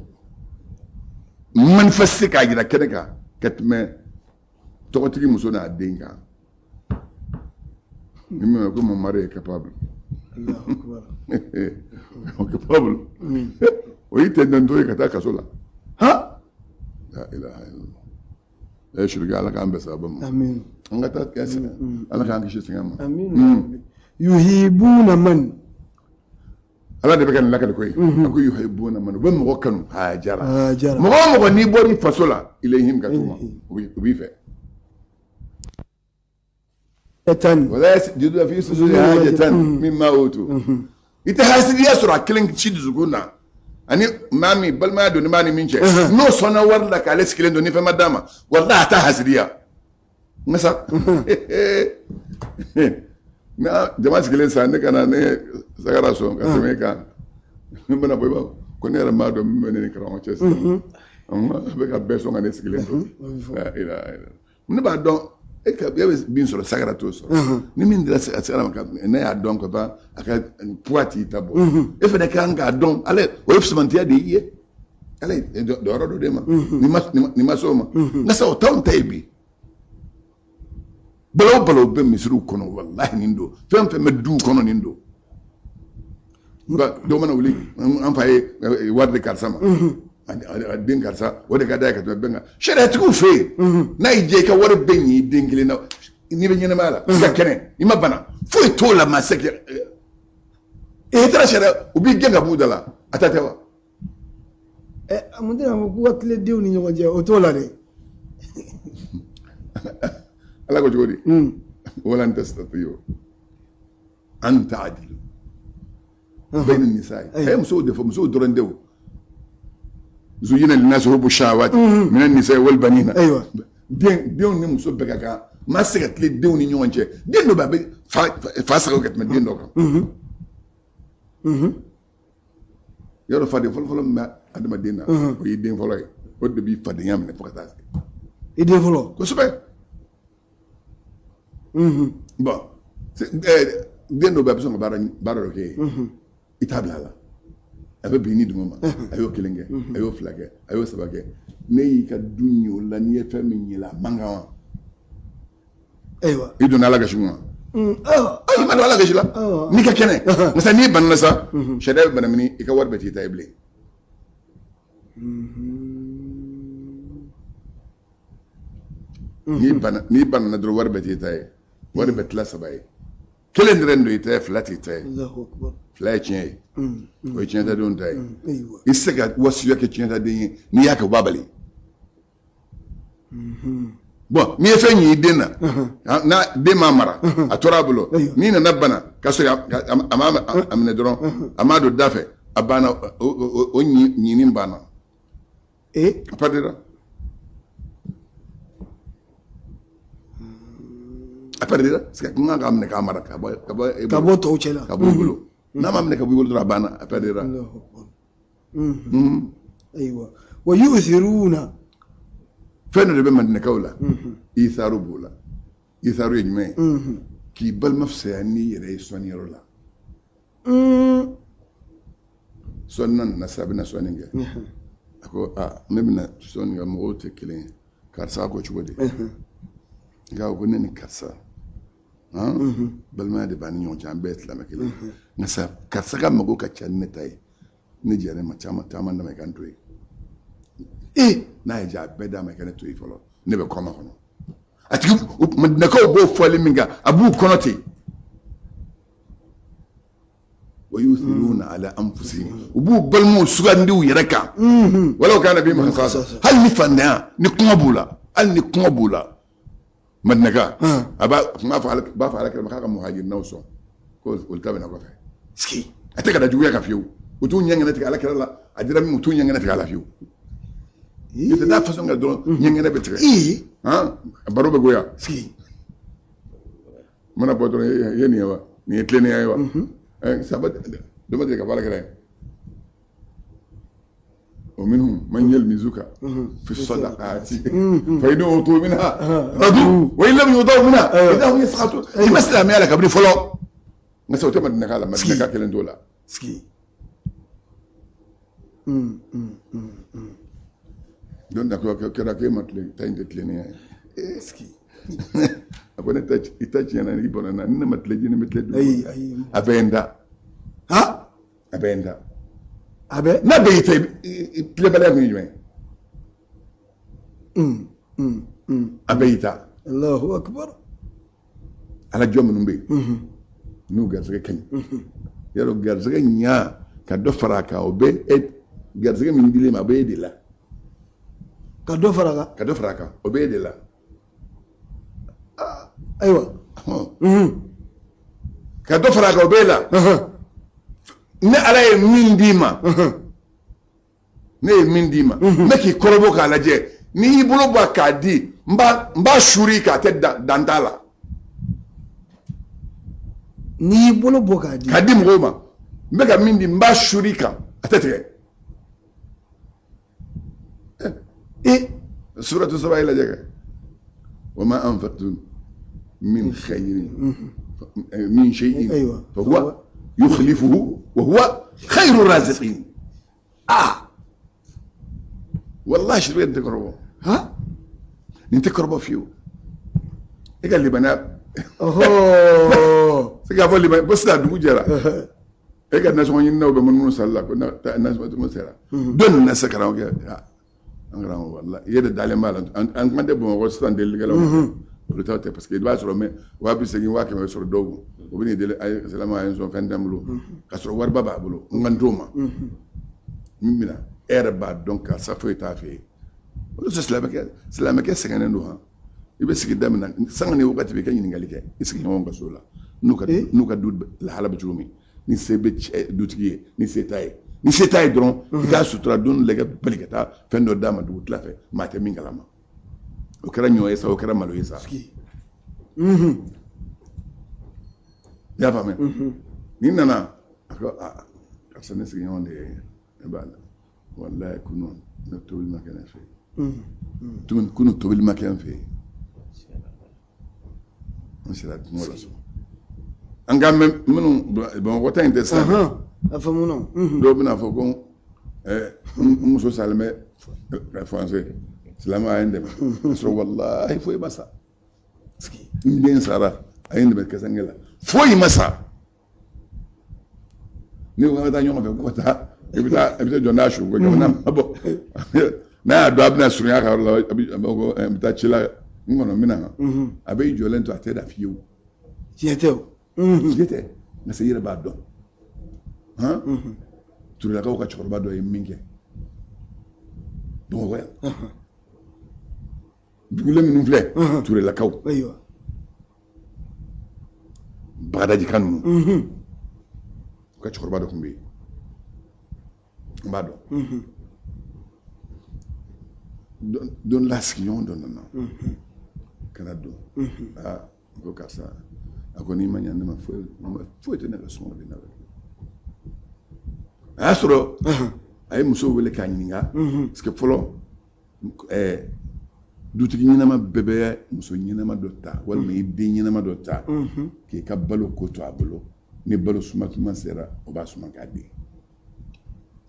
manifeste ka gira kedeka katme to tigi muso na denga mimi ko mo mari capable Allahu akbar capable o ite ndo ka ta kasola ha la ilaha illallah la shirga ala kan basa bam amin ngata kasa ala kan kishi singama amin yuhibuna man ala de bekan lakal koy ko yuhibuna man bam mo kanu hajara mo ni bori fasola ilayhim katuma ubi fe ولا يسجدون في سجود حاجة مما أوتوا يتحاسب يسرع كلين شيء زغونا أني مامي بل ما دون ماني منشة نو صنع ورلك على سكلين دوني فما داما والله تحاسب يا مثلا na jama'a sكلين سانك أنا نه سكرا سوم كسمة كان من بنا بيبا كوني أنا ما دوم من نكرام أشيس أما بكا بيسون أنا سكلين لا إله من بعد دون eka bin soro sagara to so ni min dira sagara maka na ya don ko ba aka puati tabo e fe de kan ga don ale o ifsman tia de ye ale do ro do de ma ni ma so ma na sa o taw taybi balo be misru kono wallahi nindo fem fe meddu kono nindo ba do mana wuli an faye warde karsama den karsa wode ka dai ka to benga shariatu ku fe na ije ka wore benyi dingile na ni be nyene mala ka kene ima bana fo to la masake tra shara ubi genga budala atatewa amundira mo ku watle dew ni nyoje o to la de ala ko jodi wala antastatiyo an ta'dilu bayna an-nisaa ay muso doran dew زين للناس حب الشهوات من النساء والبنين ايوه دين نمسو بكاكا ما سكت لي ديوني نيونجي دين نو بابي فاسقو كت من دين دوكا يورو فادي فول ما ادما دينا وي دين فولاي ود بي فادي يام ne pokata idin folo ko sube bon dين نو بابي سون بارو ke itabla la abe bini dum ma ayo kelenge ayo flage ayo sabage ne ka dunyo la ni fa min yila mangawa aywa iduna la gashuma ay ma la gashila ni ka kene nasa ni ban nasa shada ban mini ika warbe ti tayble ni ban na dro warbe ti tay warbe tla sabay kelen rendo ite flati tay Allahu akbar fly chain o chain da don tay isaka wasu yake chain da din ni yaka babali bon mi fe nyi dena na de mamara atorabulo ni na nabana kaso amama amne dron amado dafe abana o nyi ni mbana apadira apadira ska kunga amne kamara kabo to chela kabo bulo na mamne kabo bulo rabana apadira ايوه ويؤثرون فين اللي بمن كولا يثاروا بولا يثاروا يجمعين كي بل مفسياني رئيسواني رولا سونن نسابنا سوانينجا اكو نبنا سونينجا موتي كلين كارسا كو تشودي غاو بنن كارسا بل ما دي بان نيون جان بيت لا مكلين نساب كارسا كا مغو كاتشان نتاي نيجيري ما تاما ندما كانتوي na ja beda me kana tuyi folo ne be koma kono ati na ko bo fole minga abu konote ويؤثرون على أنفسهم وبو بالمو سغانديو يركا ولو كان بهم خصاصة هل نفنا نقمبولا هل نقمبولا مدنكا ابا ما فعل كلمه خاقه مهاجر نوسو كوز والكابنا كفايه سكي اتك دا جويا كفيو وتون ينغنا تك على كلا ادرا مي متون ينغنا تك على فيو يتدا فاسون غدو ينغنا بتك ها برو بغويا سكي منا بودو يني وا ني تلني ايوا سبت دوما ديك بالا كده ومنهم من يلمزك في الصدقات فإن أعطوا منها رضوا وإن لم يعطوا منها إذا هم يسخطون في مسألة مالك أبني فلو نسوي تمد نكالا مد نكالا كلن دولا سكي دون دكوا كذا كيما تلين تين تلين سكي أقول إتاج أنا يبون أنا إنما تلين مثل أي أبيندا ها أبيندا أبي نبي تلبلا ميجمع أبيتا الله أكبر على جوم نبي نو غازك كن يلو غازك نيا كدو فراكا وبي غازك من ديلي ما بي ديلا كدو فراكا وبي ديلا أيوة كدو فراكا وبي لا ne ala ye min d'i ma ne ye min d'i ma ne k'i kɔrɔbɔ k'a lajɛ n'i y'i bolo bɔ k'a di n b'a suri k'a kɛ dan t'a la n'i y'i bolo bɔ k'a di mɔgɔw ma n bɛ ka min di n b'a suri kan a tɛ tigɛ suratu saba ye lajɛ kɛ wa ma anfaqtum min khayrin min shay'in fa huwa يخلفه وهو خير الرازقين والله شو بدك تقربوا ها انت تقربوا فيه قال لي بنات اوه سقى لي بس لا دو جرا قال الناس ما ينو بمن صلى كنا الناس ما تمسرا دون الناس كراو انغرا والله يد دالي مال ان ما دبو وستان ديل قالوا لتاوتي parce que il va sur mais wa bi segi wa ke sur dogu obini dele ay salama ay so fendamlo kasro war baba bulo ngantoma mimina era ba donc ça fait ta fait wala so salama ke sengane ndo ha ibe sigi damna sangane wakati be kanyini ngalike isigi ngonga sola nuka dud la hala bjumi ni sebe dutiye ni setaye dron ka sutra don lega pelikata fendo dama du tlafe mate mingalama o kɛra ɲɔ ye sa o kɛra malo ye sa i y'a faamuya ni nana a ko karisa ne sigiɲɔgɔn de ye ne b'a la walayi kunu ne tobili ma kɛ ne fɛ tuguni kunu tobili ma kɛ n fɛ an sera kungo la so an ka minnu bamakɔ ta in tɛ sisan dɔw bɛna fɔ ko n muso salen bɛ français silama ayin dɛmɛ kasɔrɔ walahi foyi ma sa n den sara a ye n dɛmɛ kɛsɛnkɛ la foyi ma sa ni ko ka taa ɲɔgɔn fɛ ko ka taa i bɛ taa jɔ n'a su ko jamana ma bɔ n'a y'a dɔn a bɛna surunya ka yɔrɔ la a bɛ taa ci la n kɔnɔ n bɛna a bɛ jɔlen to a tɛ da fiyewu tiɲɛ tɛ o tiɲɛ tɛ nka se i yɛrɛ b'a dɔn turulakaw ka cɛkɔrɔba dɔ ye min kɛ bamakɔ yan dugule minnu filɛ turelakaw bagadaji kan ninnu u ka cɛkɔrɔba dɔ tun bɛ yen n b'a dɔn don la sigiɲɔgɔn dɔ nana kana don n ko karisa a ko n'i ma ɲa ne ma foyi tɛ ne ka sɔngɔ de la a y'a sɔrɔ a ye muso wele k'a ɲininka parce que fɔlɔ dutigi ɲɛnama bɛɛ bɛ muso ɲɛnama dɔ ta walima i den ɲɛnama dɔ ta k'i ka balo ko to a bolo ni balo suma sera o b'a suma k'a di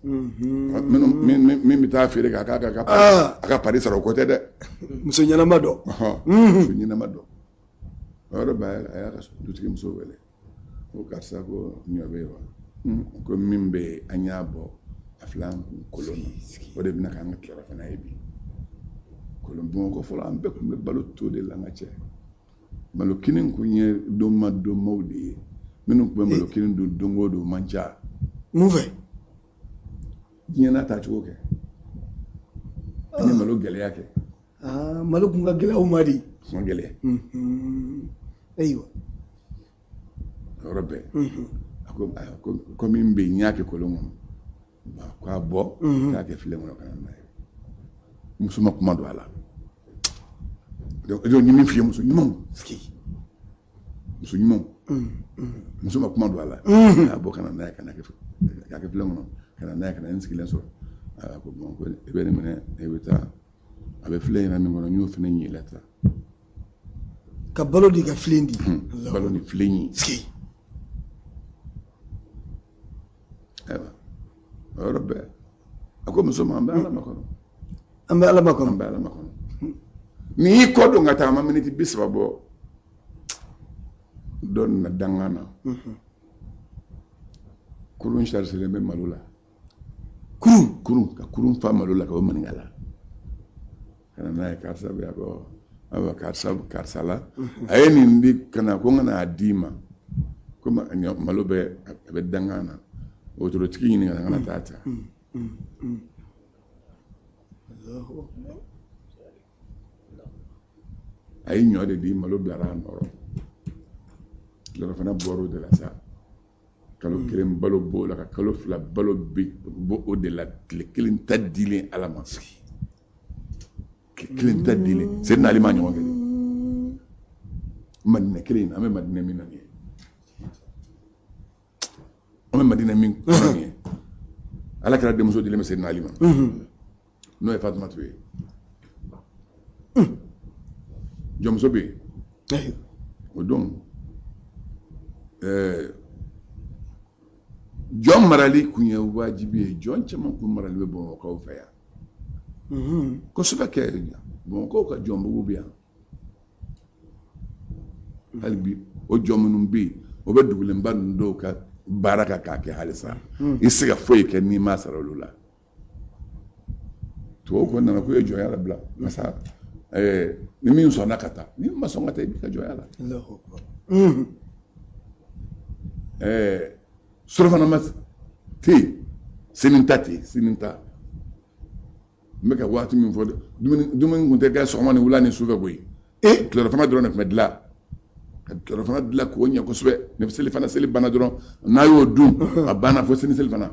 min bɛ taa feere k'a ka pari sara o ko tɛ dɛ muso ɲɛnama dɔ muso ɲɛnama dɔ o yɔrɔ bɛɛ a y'a ka dutigi muso wele ko karisa ko ɲɔ bɛ yen wa ko min bɛ yen an y'a bɔ a filɛ an kolon na o de bɛna k'an ka kilara fana ye bi kolon bamakɔ fɔlɔ an bɛɛ tun bɛ balo to de la an ka cɛ malo kini kun ye donmaw de ye minnu tun bɛ malo kelen don don o don man ca mun fɛ diɲɛ n'a tacogo kɛ ani malo gɛlɛya kɛ malo kun ka gɛlɛya u ma de kuma gɛlɛya ayiwa yɔrɔ bɛɛ ko min bɛ yen n y'a kɛ kolon kɔnɔ k'a bɔ k'a kɛ filen kɔnɔ ka na n'a ye muso ma kuma don a la donc ni min f'i ye muso ɲumanw muso ma kuma don a la k'a bɔ ka na n'a ye k'a kɛ filen kɔnɔ ka na n'a ye ka na n sigilen sɔrɔ a ko bon ko i bɛ nin minɛ i bɛ taa a bɛ filen ɲɛna min kɔnɔ n y'o fana ɲɛla ta ka balo di ka filen di balo ni filen ye ayiwa o yɔrɔ bɛɛ a ko muso ma an bɛ ala makɔnɔ an bɛ ala makɔnɔ ni y'i kɔ don ka taa a ma miniti 30 bɔ dɔ nana dangan na kurun chargelen bɛ malo la kurun fa malo la ka o maninka la ka na n'a ye karisa bɛ yan ayiwa karisa la a ye nin di ka na ko n ka n'a d'i ma ko malo a bɛ dangan na wotorotigi ɲini ka na taa ta a ye ɲɔ de di malo bilara a nɔrɔ tilala fana bɔra o de la sa kalo kelen balo b'o la ka kalo 2 balo bɔ o de la tile 1 ta dilen ala ma tile 1 ta dilen se n'ale ma ɲɔgɔn kɛ madinɛ kelen an bɛ madinɛ min na nin ye an bɛ madinɛ min kɔnɔ nin ye ala kɛra denmuso dilen bɛ se n'ale ma n'o ye Fatumata ye jɔnmuso bɛ yen o don jɔn marali kun ye wajibi ye jɔn caman kun marali bɛ Bamakɔkaw fɛ yan kosɛbɛ kɛ Bamakɔkaw ka jɔnbugu bɛ yan hali bi o jɔn minnu bɛ yen o bɛ dugulenba ninnu dɔw ka baara kan k'a kɛ halisa i se ka foyi kɛ n'i ma sara olu la tubabu ko nana ko ye jɔnya la bila masa ni min sɔnna ka taa ni ma sɔn ka taa i b'i ka jɔnya la surafana tɛ yen sini ta ten sini ta n bɛ ka waati min fɔ dumuni tun tɛ kɛ sɔgɔma ni wula ni sufɛ koyi tilelafana dɔrɔn de tun bɛ dilan ka tilelafana dilan k'o ɲɛ kosɛbɛ ni selifana seli banna dɔrɔn n'a y'o dun a banna fo sini selifana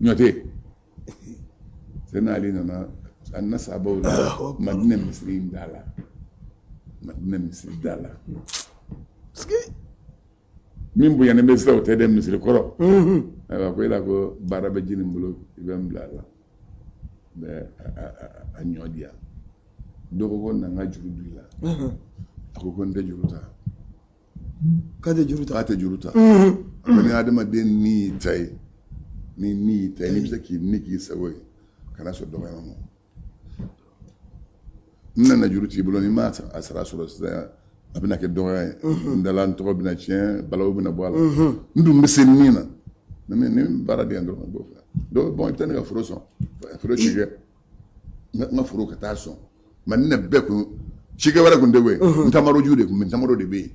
ɲɔ tɛ yen n'ale nana a na sababu la Madinɛ misiri da la min bonya ne bɛ sira o tɛ dɛ misiri kɔrɔ ayiwa ko e la ko baara bɛ ji nin bolo i bɛ n bila a la n bɛ a ɲɔ di yan dɔ ko na n ka juru don i la a ko n tɛ juru ta k'a tɛ juru ta ni adamaden ni y'i ta ye n'i bɛ se k'i ni k'i sago ye kana sɔn dɔgɔyama ma n nana juru t'i bolo ni ma a sara sɔrɔ sisan a bɛna kɛ dɔgɔya ye n dala n tɔgɔ bɛna tiɲɛ balawu bɛna bɔ a la n dun bɛ se min na ni baara de yan dɔrɔn b'o fɛ dɔw bɔn i bɛ taa ne ka foro sɔn foro cikɛ n ka foro ka taa sɔn Madinɛ bɛɛ kun cikɛ wɛrɛ kun tɛ koyi n tamaroju de kun bɛ n tamaro de bɛ yen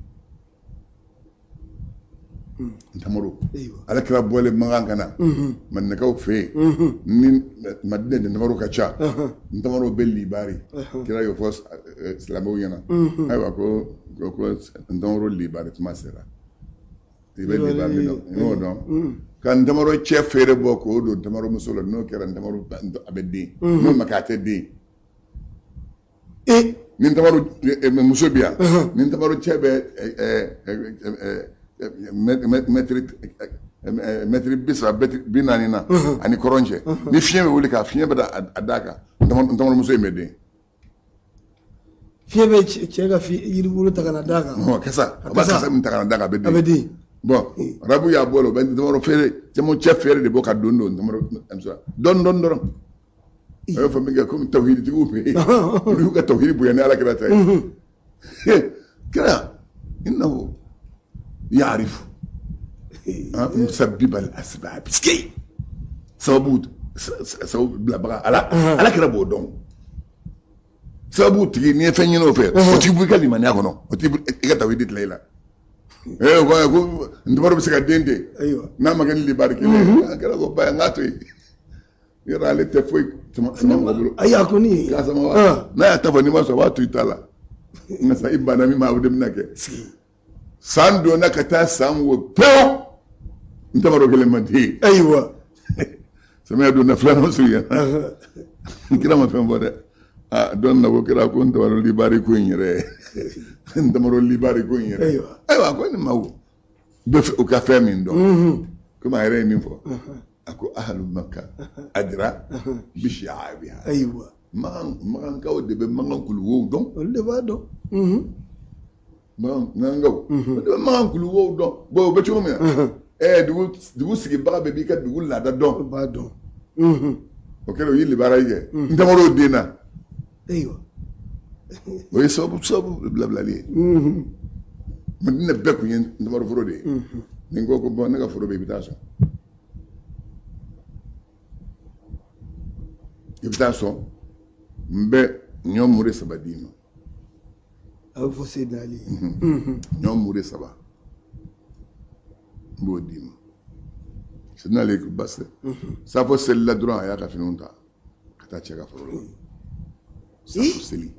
n tamaro ale kɛra bɔlen mankan ka na Madinɛkaw fɛ yen ni Madinɛ de tamaro ka ca n tamaro bɛ libari kira y'o fɔ silamɛw ɲɛna ayiwa ko n tamaro libari tuma sera i bɛ libari dɔn i y'o dɔn ka n tamaro cɛ feere bɔ k'o don tamaro muso la n'o kɛra n tamaro a bɛ den n'o ma kɛ a tɛ den ni tamaro muso bɛ yan ni tamaro cɛ bɛ mɛtiri 40 na ani kɔrɔn cɛ ni fiɲɛ bɛ wuli ka fiɲɛ bɛ a da kan n tamaro muso in bɛ den fiɲɛ bɛ cɛ ka yiribolo ta ka na da kan kasa a b'a kasa min ta ka na da kan a bɛ den bon arabu y'a bɔ la o bɛ tamaro feere caman cɛ feere de bɔ ka don tamaro dɔɔni dɔrɔn a y'o fɔ min kɛ komi tawhiditigiw fɛ yen olu y'u ka tawhidi bonya ni ala kira ta ye kira innahu ya'rifu musabbiba al-asbab sababu bilabaga ala kira b'o dɔn sababu tigi n'i ye fɛn ɲini o fɛ o t'i bɔ i ka limaniya kɔnɔ o t'i i ka tawhidi dilan i la ko ndabaro bi se ka dende aywa na ma gani libari kile kala ko ba ngato yara le te foi sama ngobulu aya ko ni ka sama wa na ya tafa ni ma so wa tu itala na sa ibana mi ma wudem nake sando na ka ta samu pew ndabaro kile mandi aywa sama ya do na fulano suriya kira ma fen bode don na ko kira ko ndabaro libari ko nyere ndamaro libari ko nyere aywa ko ni mawo be o ka fe min do ko ma yere min fo ako ahlu makka adra bi shi'abiha aywa man kaw de be man kulu wo don on de ba do man ngaw de man kulu wo don bo be chuma du sigi baga be bi ka du la da don ba do o kero yi libara ye ndamaro dina aywa o sobu blabla li madina be ko yen ndamaro furo de ningo ko bon nga furo be bitaso ibitaso mbe nyomure sabadino aw fo sedali nyomure saba mbo dimo sedali ko basse sa fo sella dura ya ka finunta kata chega furo sa fo seli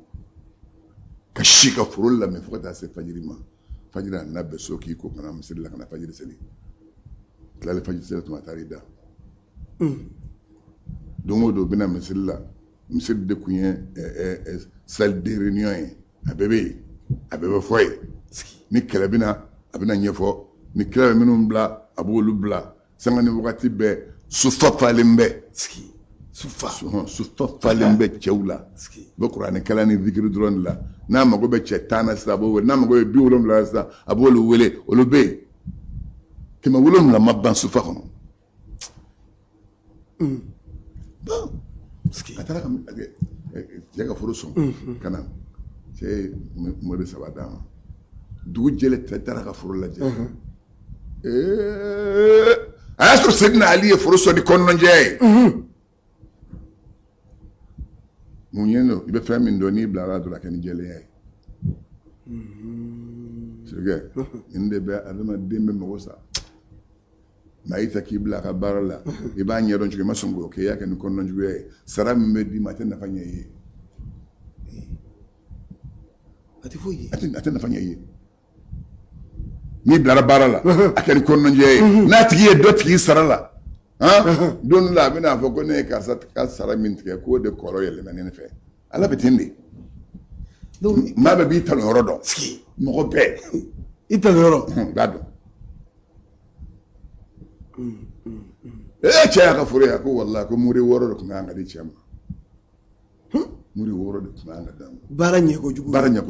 ka shika furo la me fota se fajira na be soki ko kana misilla kana fajiri seli klale fajiri seli to matarida dongo do bina misilla misil de kunye salle de réunion abebe foy ni kala bina abina nyefo ni kala minum bla abolu bla sanga ni wakati be sufa falimbe sufa falimbe chewla be qur'an kala ni zikri dron la na mago be chetana sabo na mago be biwolom la sa abolu wele olobe kema wolom la mabban sufa kono bon atara kam jaga furu son kana c'est mo sabadama du jele tara ka furu la je ayastro sidna ali furu so di konno je mo nyeno ibe fami ndoni blara do la kan jele ay sege inde be adama dembe mo wosa maita kibla ka barala iba nyero njuke masongo ke yake ni konno njuke saram medi matena fanya yi ati nafanya yi ni blara barala akani konno nje na tiye doti sarala don la bina fo ko ne ka sat ka saramin ke ko de koro yele manen fe ala betinde ma be bi talo rodo mo ko be italo ro dado chaya ka fure ko wallahi ko muri woro ko nganga di chama muri woro de nganga dam baranya ko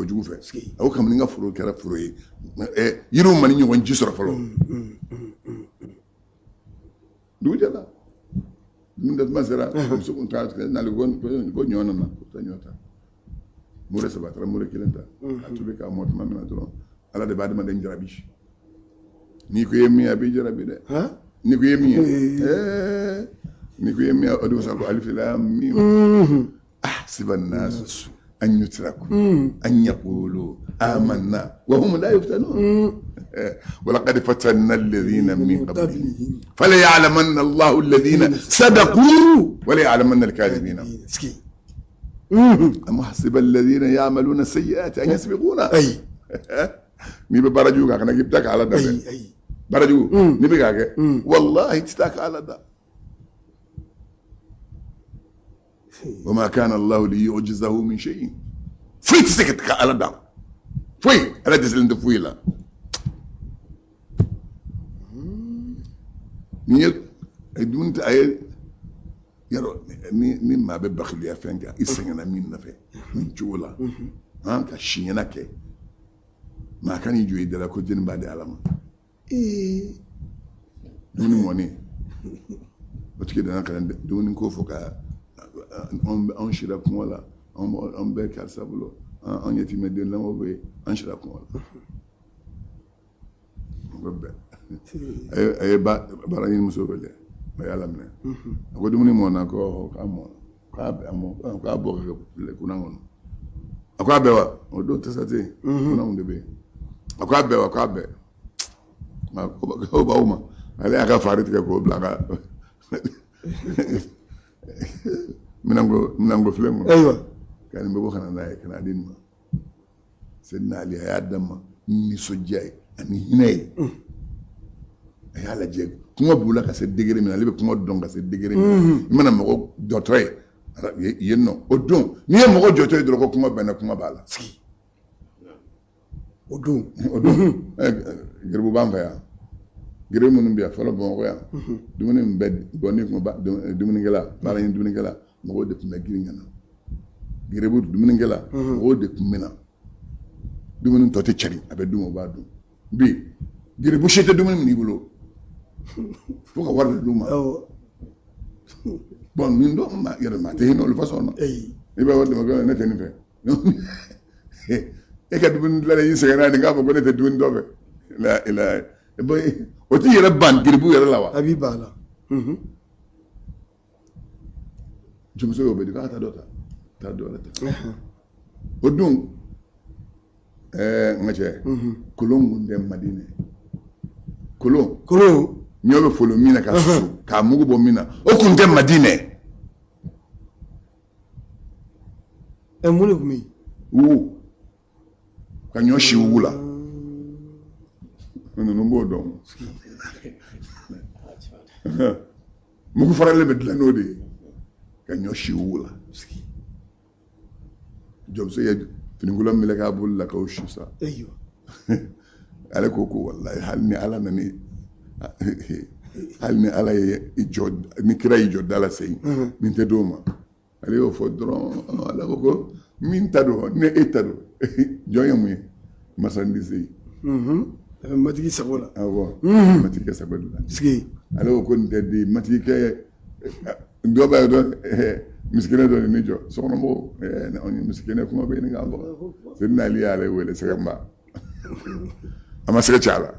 jugu fe aw kam ni nga furo kera furo yi yiru man ni won jisoro folo du jala min da masera so ko ta na le gon ko nyona na ko ta nyota mure sa batra mure kilenta atube ka mot man na dron ala de badi ma den jarabi ni ko yemi abi jarabi de ni ko yemi ni ko yemi adu sa ko alif lam mim ahsiban nas an yutraku an yaqulu amanna wa hum la yuftanun ولقد فتنا الذين من قبلهم فليعلمن الله الذين صدقوا وليعلمن الكاذبين أم حسب الذين يعملون السيئات أن يسبقونا نيبي برجو كنا جبتك على ده برجو نيبي كاك والله تستاك على ده وما كان الله ليعجزه من شيء في تسكت على ده في على تسلم تفويلا ni dunta ay yaro ni ma be bakhli ya fenga isengana min na fe min chula ka shinyana ke ma kan yi joyi dala ko jin ba da alama duni moni otike da kan duni ko foka on shira ko wala on be kal sabulo on yeti medde lamo be on shira ko wala robbe ay barani muso bele ay alamne ko dumuni mona ko amo ka bo le kunangon akwa bewa o do tesate kunangon debe akwa bewa ko b'aw ma ale y'a ka fari tigɛ k'o bila ka minango filɛ kɔnɔ ayiwa ka nin bɛ bɔ ka na n'a ye ka n'a di nin ma Seydina Ali a y'a d'a ma nisɔndiya ye ani hinɛ ye a y'a lajɛ kuma b'u la ka se degré min na ale bɛ kuma dɔn ka se degré min na i mana mɔgɔ jɔtɔ ye yen nɔ o don n'i ye mɔgɔ jɔtɔ ye dɔrɔn ko kuma bɛnna kuma b'a la o don garibu b'an fɛ yan garibu minnu bɛ yan fɔlɔ Bamakɔ yan dumuni min bɛ bɔ ni kuma dumunikɛla baara ɲini dumunikɛla mɔgɔw de tun bɛ girin ka na garibu dumunikɛla mɔgɔw de tun bɛ na dumuni tɔ tɛ cari a bɛ dun o b'a dun bi garibu si tɛ dumuni min i bolo fo ka wari de d'u ma bon nin dɔn ma yɛrɛ ma tɛ hinɛ olu fasɔn na i bɛ wari dɛmɛ ne tɛ nin fɛ e ka dumuni dilan y'i sɛgɛn n'a ye k'a fɔ ko ne tɛ dumuni dɔ fɛ o t'i yɛrɛ ban garibu yɛrɛ la wa a b'i ban a la jɔnmuso y'o bɛ di k'a taa dɔ ta dɔ wɛrɛ ta o don n ka cɛ kolon kun tɛ Madinɛ kolon ɲɔ bɛ folo min na ka susu k'a mugu bɔ min na o kun tɛ Madinɛ mun de tun bɛ yen wo ka ɲɔ si wu la ninnu b'o dɔn mugu faralen bɛ dilan n'o de ye ka ɲɔ si wu la jɔnmuso ye finikolon minɛ k'a bolo la k'o si sa ale ko walayi hali ni Ala nani hali ni Ala ye ni kira y'i jɔ da la sen nin tɛ d'o ma ale y'o fɔ dɔrɔn Ala ko min ta don ni e ta don jɔn ye mun ye marchandise ye a bɛ matigi sago la awɔ matigi kɛ sago la ale ko nin tɛ di matigi kɛ dɔ b'a ye dɔ misikɛnɛ dɔ nin jɔ sokɔnɔmɔgɔw anw ye misikɛnɛ kuma bɛ ɲini k'a faga Seydina Ali y'ale wele sɛgɛnba a ma sɛgɛ caya la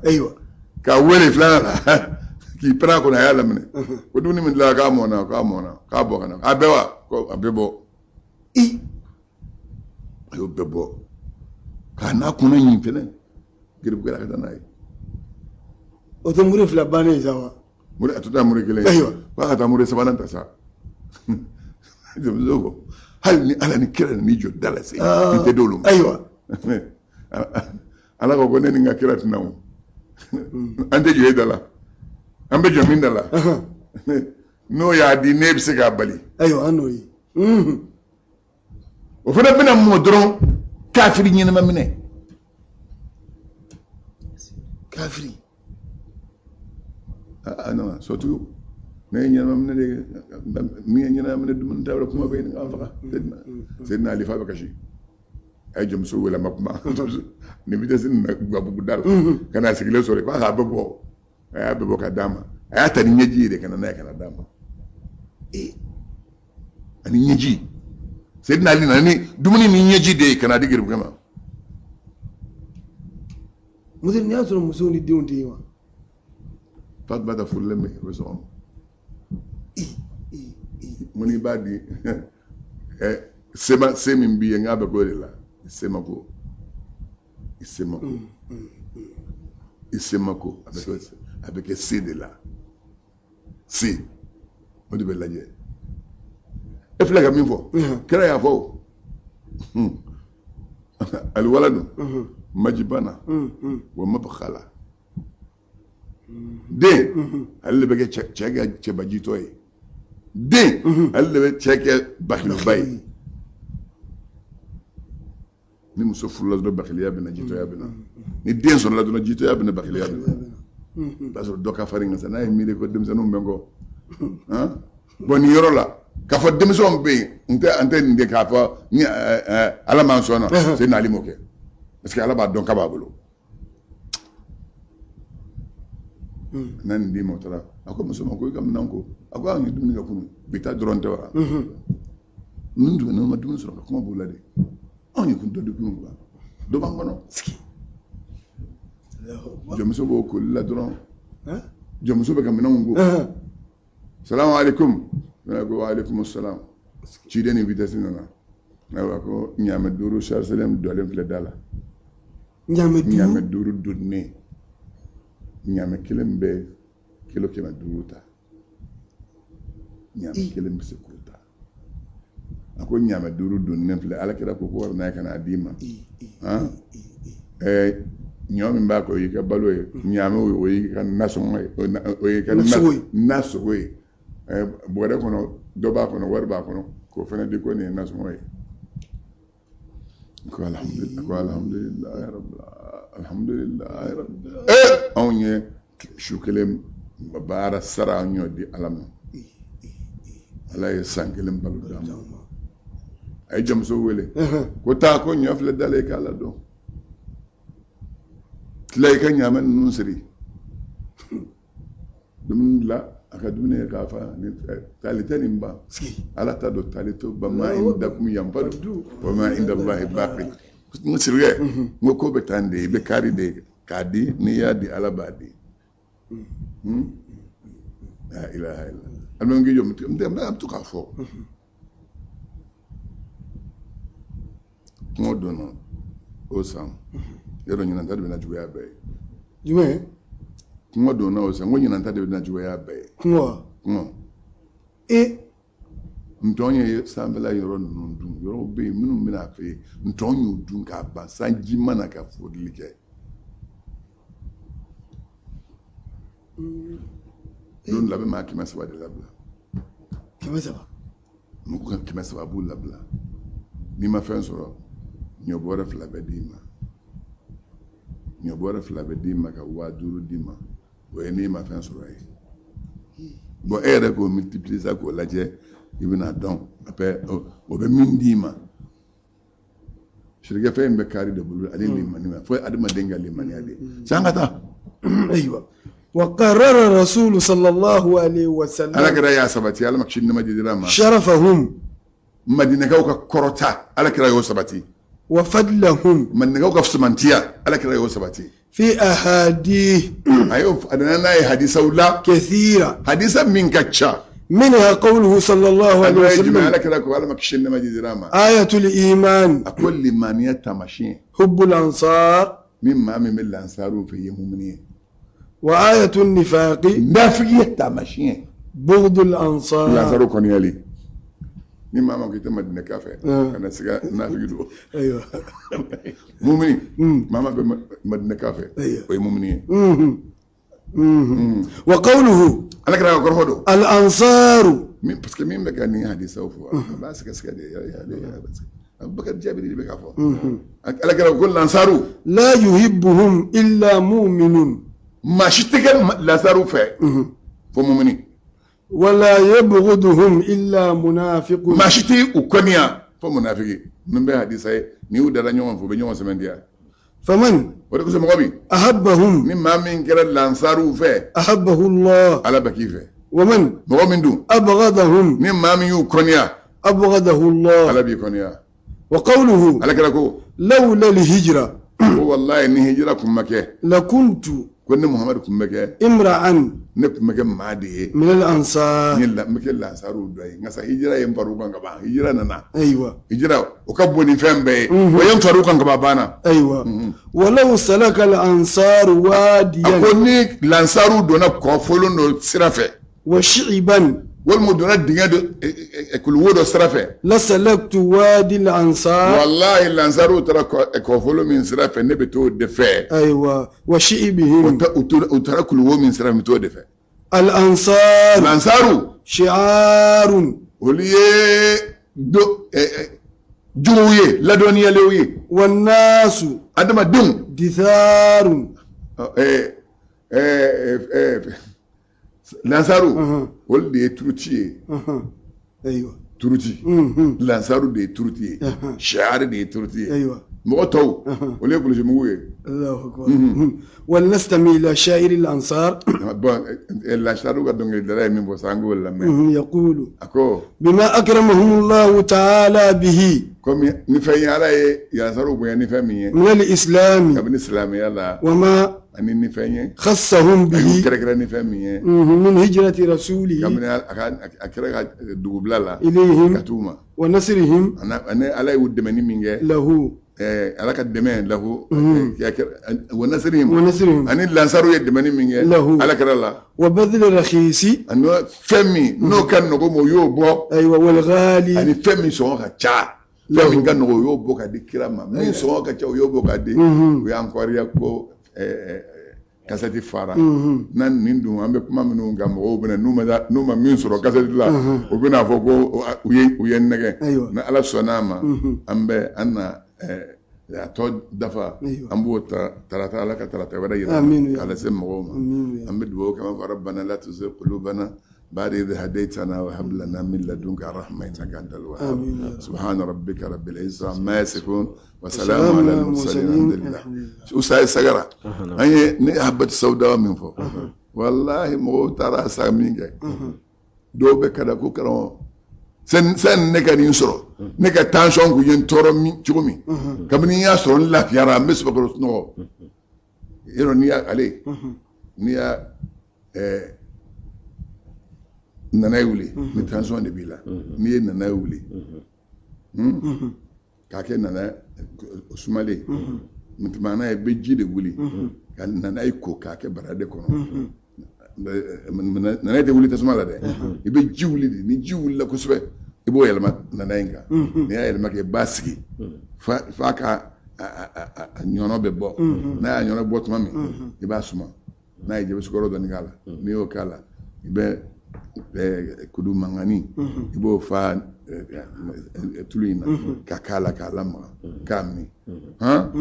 k'a wele filanan la k'i pɛrɛn a kɔnɔ a y'a laminɛ ko dumuni min dilanna k'a mɔna k'a bɔ ka na a bɛɛ wa ko a bɛɛ bɔ a y'o bɛɛ bɔ k'a n'a kɔnɔ ɲin fɛnɛ garibu kɛra ka taa n'a ye o tɛ muri fila bannen ye sa wa a tɛ taa muri kelen ye f'a ka taa muri sabanan ta sa jɔnmuso ko hali ni Ala ni kira n'i jɔ da la se i tɛ d'olu ma Ala ko ne ni n ka kira tɛna o an tɛ jɔ e da la an bɛ jɔ min da la n'o y'a di ne bɛ se k'a bali an n'o ye o fana bɛna mɔ dɔrɔn kafiri ɲɛnama minɛ kafiri non surtout ne ye ɲɛnama minɛ de min ye ɲɛnama minɛ dumuni ta yɔrɔ kuma bɛ yen k'a faga Seydina Ali f'a bɛ kasi a ye jɔnmuso wele a ma kuma ni vitesse nin na gabugu da la ka n'a sigilen sɔrɔ k'a bɛɛ bɔ a y'a bɛɛ bɔ ka d'a ma a y'a ta ni ɲɛji ye de ka na n'a ye ka na d'a ma ani ɲɛji Seydina Ali nana ni dumuni ni ɲɛji de ye ka n'a di garibukɛ ma muso ni y'a sɔrɔ musow ni denw tɛ yen wa Fatumata furulen bɛ o bɛ so kɔnɔ mun n'i b'a di se min b'i ye n k'a bɛ k'o de la i se ma ko a bɛ kɛ se de la se o de bɛ lajɛ e filɛ ka min fɔ kira y'a fɔ aliwaladu majibana wa mabkhala den ale de bɛ kɛ cɛ ka cɛbajitɔ ye den ale de bɛ cɛ kɛ bakiluba ye ni muso furula dɔrɔn bakiliya bɛ na jitɔya bɛ na ni den sɔrɔla dɔrɔn jitɔya bɛ na bakiliya bɛ na o b'a sɔrɔ dɔ ka farin ka sa n'a ye miiri ko denmisɛnninw bɛ n kɔ bɔn nin yɔrɔ la k'a fɔ denmisɛnw bɛ yen an tɛ nin de k'a fɔ ni Ala m'an sɔn na Seydina Ali m'o kɛ parce que Ala b'a dɔn k'a b'a bolo n'a nin d'i ma o taara a ko muso ma ko i ka minɛn ko a ko anw ye dumuni kɛ kunun bi ta dɔrɔn tɛ wa ninnu tun bɛ ma dumuni sɔrɔ ka kuma b'u la de anw ye kun dɔ di kunun kan dɔ b'an kɔnɔ jɔnmuso b'o koli la dɔrɔn jɔnmuso bɛ ka minɛnw ko salamu aleykum ne ko aleykum salam ciden ni vitesse nana ayiwa ko ɲaamɛ 5 Salim dɔlen filɛ da la ɲaamɛ 5 donnen ɲaamɛ kelen bɛ kilo 500 ta ɲaamɛ kelen bɛ se k'o ta a ko ɲaamɛ 5 donnen filɛ alakira ko wari n'a ka n'a d'i ma ɲɔ min b'a kɔ o y'i ka balo ye ɲaamɛ o y'i ka nasɔngɔ ye o y'i ka nasogo ye bɔrɛ kɔnɔ dɔ b'a kɔnɔ wari b'a kɔnɔ k'o fana di ko nin ye nasɔngɔ ye ko alhamdulilahi rabbil anw ye su kelen baara sara ɲɔ di ala ma ala ye san kelen balo d'a ma a ye jamuso wele ko taa ko ɲɔ filɛ dalen k'ala dɔn tila i ka ɲaamɛ ninnu siri dumuni la a ka dumuni ye k'a fa taali tɛ nin ban ala ta dɔn taali to ba ma indakum yanfadu wa ma indallahi baqi n sirikɛ n ko bɛ taa de i bɛ kaari de k'a di n'i y'a di ala b'a di la ilaha illa alimami k'i jɔ n tɛ bɛ to k'a fɔ kungo donna o san yɔrɔ ɲinanta de bɛ na juguya bɛɛ ye jumɛn kungo donna o san ko ɲinanta de bɛ na juguya bɛɛ ye kungo ntɔn ye sanfɛla yɔrɔ ninnu dun yɔrɔ bɛ yen minnu bɛna fɛ yen ntɔn y'o dun k'a ban sanji mana ka fodili kɛ don labɛn maa 300 de labila 300 mɔgɔ ka 300 b'u labila n'i ma fɛn sɔrɔ ɲɔ bɔrɛ 2 bɛ d'i ma ɲɔ bɔrɛ 2 bɛ d'i ma ka 5000 d'i ma o ye n'i ma fɛn sɔrɔ ye bon e yɛrɛ k'o multiplier sa k'o lajɛ i bɛna dɔn après o bɛ min d'i ma sirikɛ fɛn in bɛ kaari de bolo ale limaniya fo adamaden ka limaniya de san ka taa ayiwa وقرر الرسول صلى الله عليه وسلم على كرا يا سبتي على مكشين مدينة ما شرفهم مدينة كوكا كروتا على كرا يا سبتي وفضلهم مدينة كوكا في سمنتيا على كرا يا سبتي في أحاديث أيوة أنا حديثة ولا كثيرة حديثة من كتشا منها قوله صلى الله عليه وسلم على كرا على مكشين مدينة ما آية الإيمان أقول لمانية تمشين حب الأنصار مما من الأنصار في يومني وآية النفاق نافية تمشين بغض الأنصار الأنصار كونيالي مما ما كنت مدينة كافة أنا سجى نافي دو أيوه مؤمنين ماما بمدينة كافة أيوه ومؤمنين وقوله أنا كنا أقول الأنصار مين بس كمين بكاني حديث أوفوا بس كسكة دي يا بس بكر جابر اللي بكافو أنا كنا أقول الأنصار لا يحبهم إلا مؤمن ما شتكل الأنصار فمؤمنين ولا يبغضهم إلا منافق ما شتي وكنيا فمنافقين من بها حديث نيو دارا نيوم فبنيوم سمنديا فمن ولكن سمعوا أحبهم مما من كلا الأنصار أحبه الله على بكيفه ومن مؤمن دون أبغضهم مما من يكونيا أبغضه الله على بيكونيا وقوله على كلاكو لولا الهجرة والله إن هجرة كمكة لكنت كنا محمد كمكة امرأ نكمكة معدي من الأنصار نلا مكة الأنصار وداي نسا هجرة ينفروكان كبا هجرة ننا أيوة هجرة وكبوني فهم بي وينفروكان كبا بانا أيوة ولو سلك الأنصار واديا أكوني الأنصار دونا كوفولون دو سرافة وشعبا والمدونة دينا كل وودو سرافة لسلكت وادي الأنصار والله الأنصار ترى كوفولو من سرافة نبتو دفع أيوة وشعبهم وترى كل وود من سرافة نبتو دفع الأنصار شعار وليه دو جويه لا دنيا لويه والناس أدم دم دثار لانسارو ولدي تروتي أيوة تروتي لانسارو دي تروتي شعار دي تروتي أيوة مغتو وليه كل شيء مويه الله أكبر ولنستمع إلى شاعر الأنصار الأنصار قدون الدراي من بوسانغو ولا ما يقول أكو بما أكرمهم الله تعالى به كم نفهم على يانسارو بيا نفهميه من الإسلام كم الإسلام يلا وما أني نفهميه خصهم به كركرة نفهميه من هجرة رسوله كم أكرك دوبلا إليهم كتوما ونصرهم أنا على يود مني منجة له ala ka dɛmɛ lahu wa nasrihim ونسرهم ani lansaru ye dɛmɛni min kɛ lahu ala kɛra la وبذل الرخيص ani fɛn min n'o ka nɔgɔ ma o y'o bɔ أيوة والغالي ani fɛn min sɔngɔ ka ca fɛn min ka nɔgɔ o y'o bɔ ka di kira ma min sɔngɔ ka ca o y'o bɔ ka di o y'an kɔriya ko kasɛti fara na nin dun an bɛ kuma minnu kan mɔgɔw bɛna n'u ma min sɔrɔ kasɛti la u bɛna fɔ ko u ye nɛgɛ ni ala sɔnn'a ma an na a tɔ dafa an b'o tarata ala ka tarata wɛrɛ yira k'a lase mɔgɔw ma an bɛ dugawu kɛ an fɔ rabbana la tuzigh qulubana بعد إذ هديتنا وهب لنا من لدنك رحمة إنك أنت الوهاب سبحان ربك رب العزة عما يصفون وسلام على المرسلين الحمد لله وساي سغرا أي نحبة السوداء من فوق والله مو ترى سامينك دو بكذا كوكرو sen ne ka nin sɔrɔ ne ka tension ku ye tɔɔrɔ min cogo min kabini y'a sɔrɔ n lafiyara n bɛ sɔrɔ sunɔgɔ yɔrɔ n'i y'a ale n'i y'a nana ye wuli ni tension de b'i la n'i ye nana ye wuli k'a kɛ nana sumalen maana ye bɛ ji de wuli ka nana ye ko k'a kɛ barade kɔnɔ nana tɛ wuli tasuma la dɛ i bɛ ji wuli de ni ji wulila kosɛbɛ i b'o yɛlɛma nana in kan n'i y'a yɛlɛma kɛ i b'a sigi f'a ka a ɲɔnɔ bɛ bɔ n'a y'a ɲɔnɔ bɔ tuma min i b'a suma n'a ye jɛbɛ sukɔrɔ dɔɔni k'a la n'i y'o k'a la i bɛ kudu mangani i b'o fa tulu in na ka k'a la k'a lamaga k'a min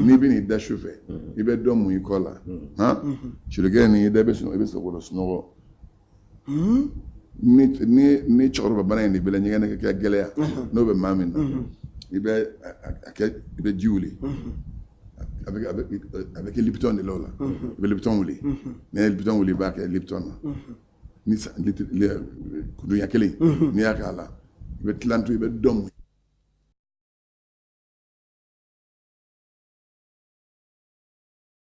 n'i bɛ n'i da su fɛ i bɛ dɔ mun i kɔ la surikɛ ni i da i bɛ sɔgɔ sunɔgɔ ni cɛkɔrɔba bana in de bɛ ɲɛgɛn kɛ gɛlɛya n'o bɛ maa min na i bɛ ji wuli a bɛ kɛ lipitɔn de la o la i bɛ lipitɔn wuli n'i ye lipitɔn wuli i b'a kɛ lipitɔn na ni kudunya kelen n'i y'a k'a la i bɛ tilantu i bɛ dɔn